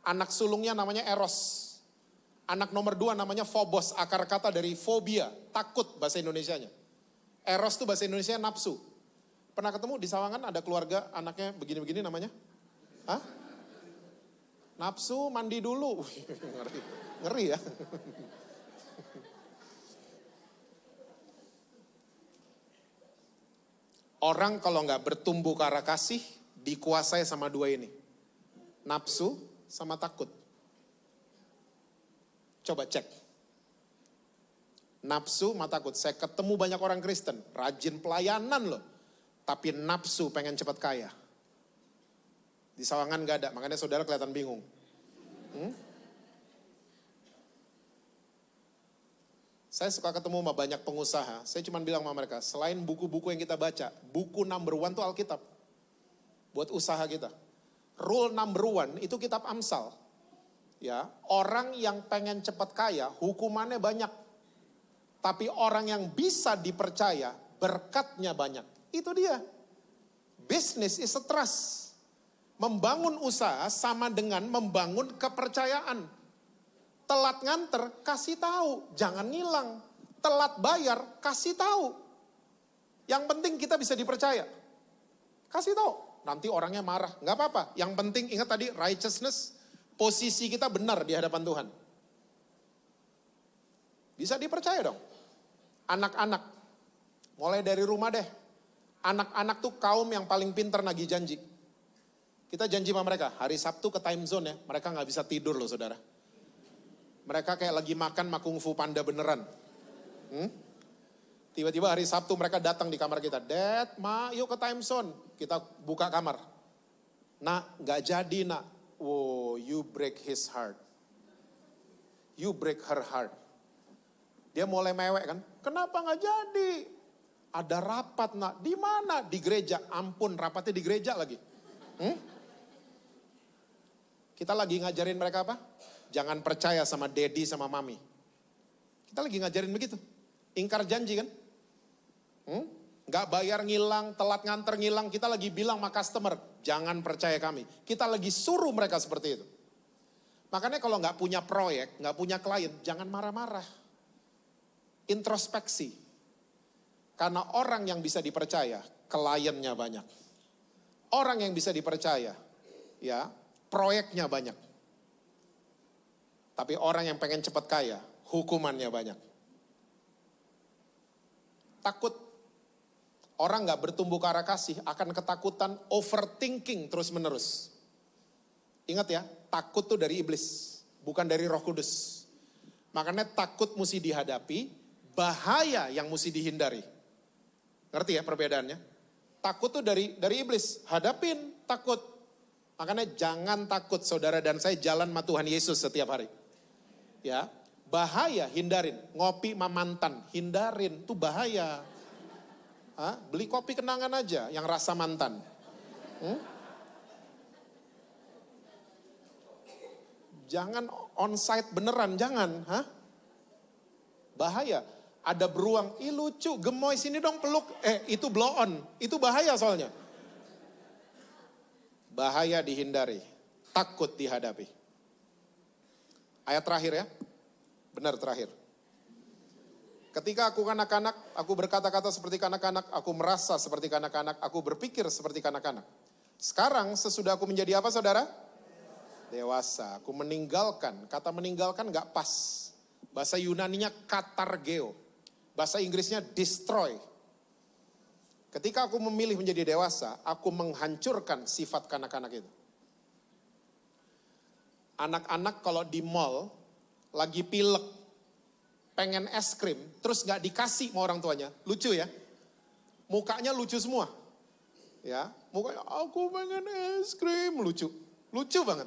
Anak sulungnya namanya Eros. Anak nomor 2 namanya Phobos, akar kata dari fobia, takut bahasa Indonesianya. Eros itu bahasa Indonesia nafsu. Pernah ketemu di Sawangan ada keluarga anaknya begini-begini namanya? Hah? Nafsu mandi dulu. Ngeri ya. Orang kalau nggak bertumbuh ke arah kasih, dikuasai sama dua ini. Nafsu sama takut. Coba cek. Nafsu mah takut. Saya ketemu banyak orang Kristen, rajin pelayanan loh. Tapi nafsu pengen cepat kaya. Di Sawangan gak ada, makanya saudara kelihatan bingung. Saya suka ketemu sama banyak pengusaha, saya cuma bilang sama mereka, selain buku-buku yang kita baca, buku number one itu Alkitab. Buat usaha kita. Rule number one itu kitab Amsal. Ya, orang yang pengen cepat kaya, hukumannya banyak. Tapi orang yang bisa dipercaya, berkatnya banyak. Itu dia. Business is a trust. Membangun usaha sama dengan membangun kepercayaan. Telat nganter, kasih tahu, jangan ngilang. Telat bayar, kasih tahu. Yang penting kita bisa dipercaya. Kasih tahu, nanti orangnya marah, nggak apa-apa. Yang penting ingat tadi righteousness, posisi kita benar di hadapan Tuhan. Bisa dipercaya dong. Anak-anak, mulai dari rumah deh. Anak-anak tuh kaum yang paling pintar nagih janji. Kita janji sama mereka, hari Sabtu ke time zone ya, mereka nggak bisa tidur loh saudara. Mereka kayak lagi makan Kung Fu Panda beneran. Tiba-tiba hari Sabtu mereka datang di kamar kita. Dad, Ma, yuk ke time zone. Kita buka kamar. Nak, gak jadi nak. Wow, you break his heart. You break her heart. Dia mulai mewek kan. Kenapa gak jadi? Ada rapat nak. Di mana? Di gereja. Ampun, rapatnya di gereja lagi. Kita lagi ngajarin mereka apa? Jangan percaya sama daddy sama mami. Kita lagi ngajarin begitu. Ingkar janji kan? Gak bayar ngilang, telat nganter ngilang. Kita lagi bilang sama customer, jangan percaya kami. Kita lagi suruh mereka seperti itu. Makanya kalau gak punya proyek, gak punya klien, jangan marah-marah. Introspeksi. Karena orang yang bisa dipercaya, kliennya banyak. Orang yang bisa dipercaya, ya proyeknya banyak. Tapi orang yang pengen cepat kaya, hukumannya banyak. Takut. Orang gak bertumbuh ke arah kasih, akan ketakutan, overthinking terus menerus. Ingat ya, takut tuh dari iblis, bukan dari Roh Kudus. Makanya takut mesti dihadapi, bahaya yang mesti dihindari. Ngerti ya perbedaannya? Takut tuh dari iblis, hadapin takut. Makanya jangan takut, saudara dan saya jalan sama Tuhan Yesus setiap hari. Ya, bahaya hindarin. Ngopi sama mantan, hindarin, tuh bahaya. Beli kopi kenangan aja yang rasa mantan. Jangan onsite beneran, jangan. Bahaya. Ada beruang, ih lucu, gemoy sini dong peluk. Itu blow on, itu bahaya soalnya. Bahaya dihindari, takut dihadapi. Ayat terakhir ya, benar terakhir. Ketika aku kanak-kanak, aku berkata-kata seperti kanak-kanak, aku merasa seperti kanak-kanak, aku berpikir seperti kanak-kanak. Sekarang sesudah aku menjadi apa saudara? Dewasa. Aku meninggalkan, kata meninggalkan gak pas. Bahasa Yunaninya katargeo, bahasa Inggrisnya destroy. Ketika aku memilih menjadi dewasa, aku menghancurkan sifat kanak-kanak itu. Anak-anak kalau di mall lagi pilek, pengen es krim, terus gak dikasih sama orang tuanya, lucu ya. Mukanya lucu semua. Ya, mukanya aku pengen es krim, lucu. Lucu banget.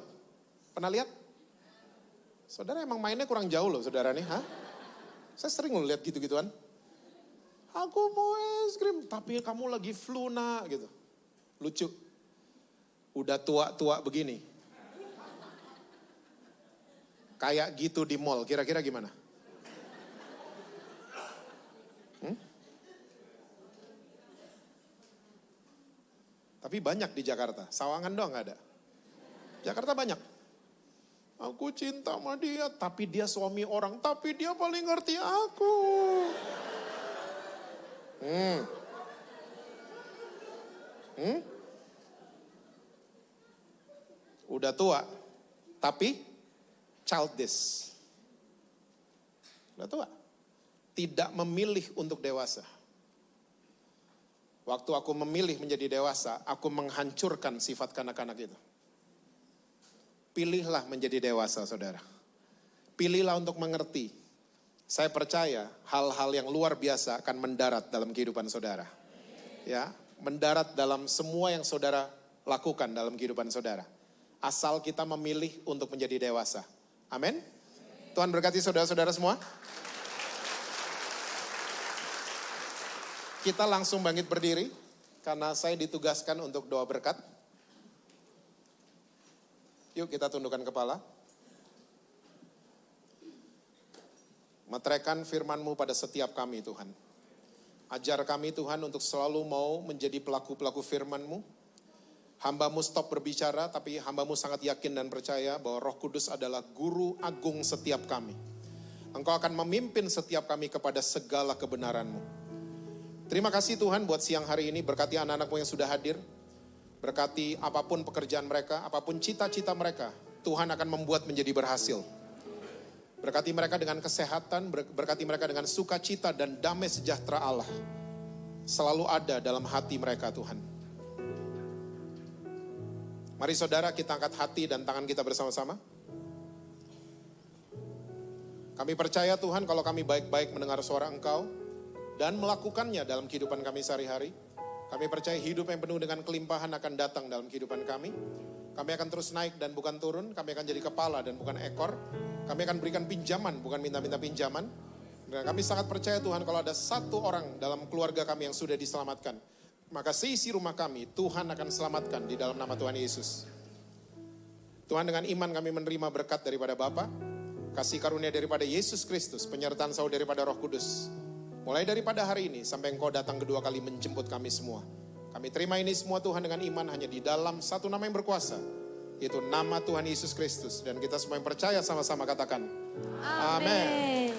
Pernah lihat? Saudara emang mainnya kurang jauh loh saudara nih, Saya sering loh lihat gitu-gituan. Aku mau es krim, tapi kamu lagi flu nak, gitu. Lucu. Udah tua-tua begini. Kayak gitu di mall, kira-kira gimana? Tapi banyak di Jakarta, Sawangan doang gak ada. Jakarta banyak. Aku cinta sama dia, tapi dia suami orang, tapi dia paling ngerti aku. Udah tua, tapi childish. Udah tua. Tidak memilih untuk dewasa. Waktu aku memilih menjadi dewasa, aku menghancurkan sifat kanak-kanak itu. Pilihlah menjadi dewasa, saudara. Pilihlah untuk mengerti. Saya percaya hal-hal yang luar biasa akan mendarat dalam kehidupan saudara. Ya, mendarat dalam semua yang saudara lakukan dalam kehidupan saudara. Asal kita memilih untuk menjadi dewasa. Amin. Tuhan berkati saudara-saudara semua. Kita langsung bangkit berdiri karena saya ditugaskan untuk doa berkat. Yuk kita tundukkan kepala. Meteraikan firman-Mu pada setiap kami Tuhan. Ajar kami Tuhan untuk selalu mau menjadi pelaku-pelaku firman-Mu. Hamba-Mu stop berbicara, tapi hamba-Mu sangat yakin dan percaya bahwa Roh Kudus adalah guru agung setiap kami. Engkau akan memimpin setiap kami kepada segala kebenaran-Mu. Terima kasih Tuhan buat siang hari ini, berkati anak-anak-Mu yang sudah hadir. Berkati apapun pekerjaan mereka, apapun cita-cita mereka, Tuhan akan membuat menjadi berhasil. Berkati mereka dengan kesehatan, berkati mereka dengan sukacita dan damai sejahtera Allah. Selalu ada dalam hati mereka Tuhan. Mari saudara kita angkat hati dan tangan kita bersama-sama. Kami percaya Tuhan kalau kami baik-baik mendengar suara Engkau dan melakukannya dalam kehidupan kami sehari-hari. Kami percaya hidup yang penuh dengan kelimpahan akan datang dalam kehidupan kami. Kami akan terus naik dan bukan turun. Kami akan jadi kepala dan bukan ekor. Kami akan berikan pinjaman, bukan minta-minta pinjaman. Dan kami sangat percaya Tuhan kalau ada satu orang dalam keluarga kami yang sudah diselamatkan. Maka seisi rumah kami, Tuhan akan selamatkan di dalam nama Tuhan Yesus. Tuhan dengan iman kami menerima berkat daripada Bapa, kasih karunia daripada Yesus Kristus, penyertaan Saudara daripada Roh Kudus. Mulai daripada hari ini sampai Engkau datang kedua kali menjemput kami semua. Kami terima ini semua Tuhan dengan iman hanya di dalam satu nama yang berkuasa. Itu nama Tuhan Yesus Kristus. Dan kita semua yang percaya sama-sama katakan. Amin.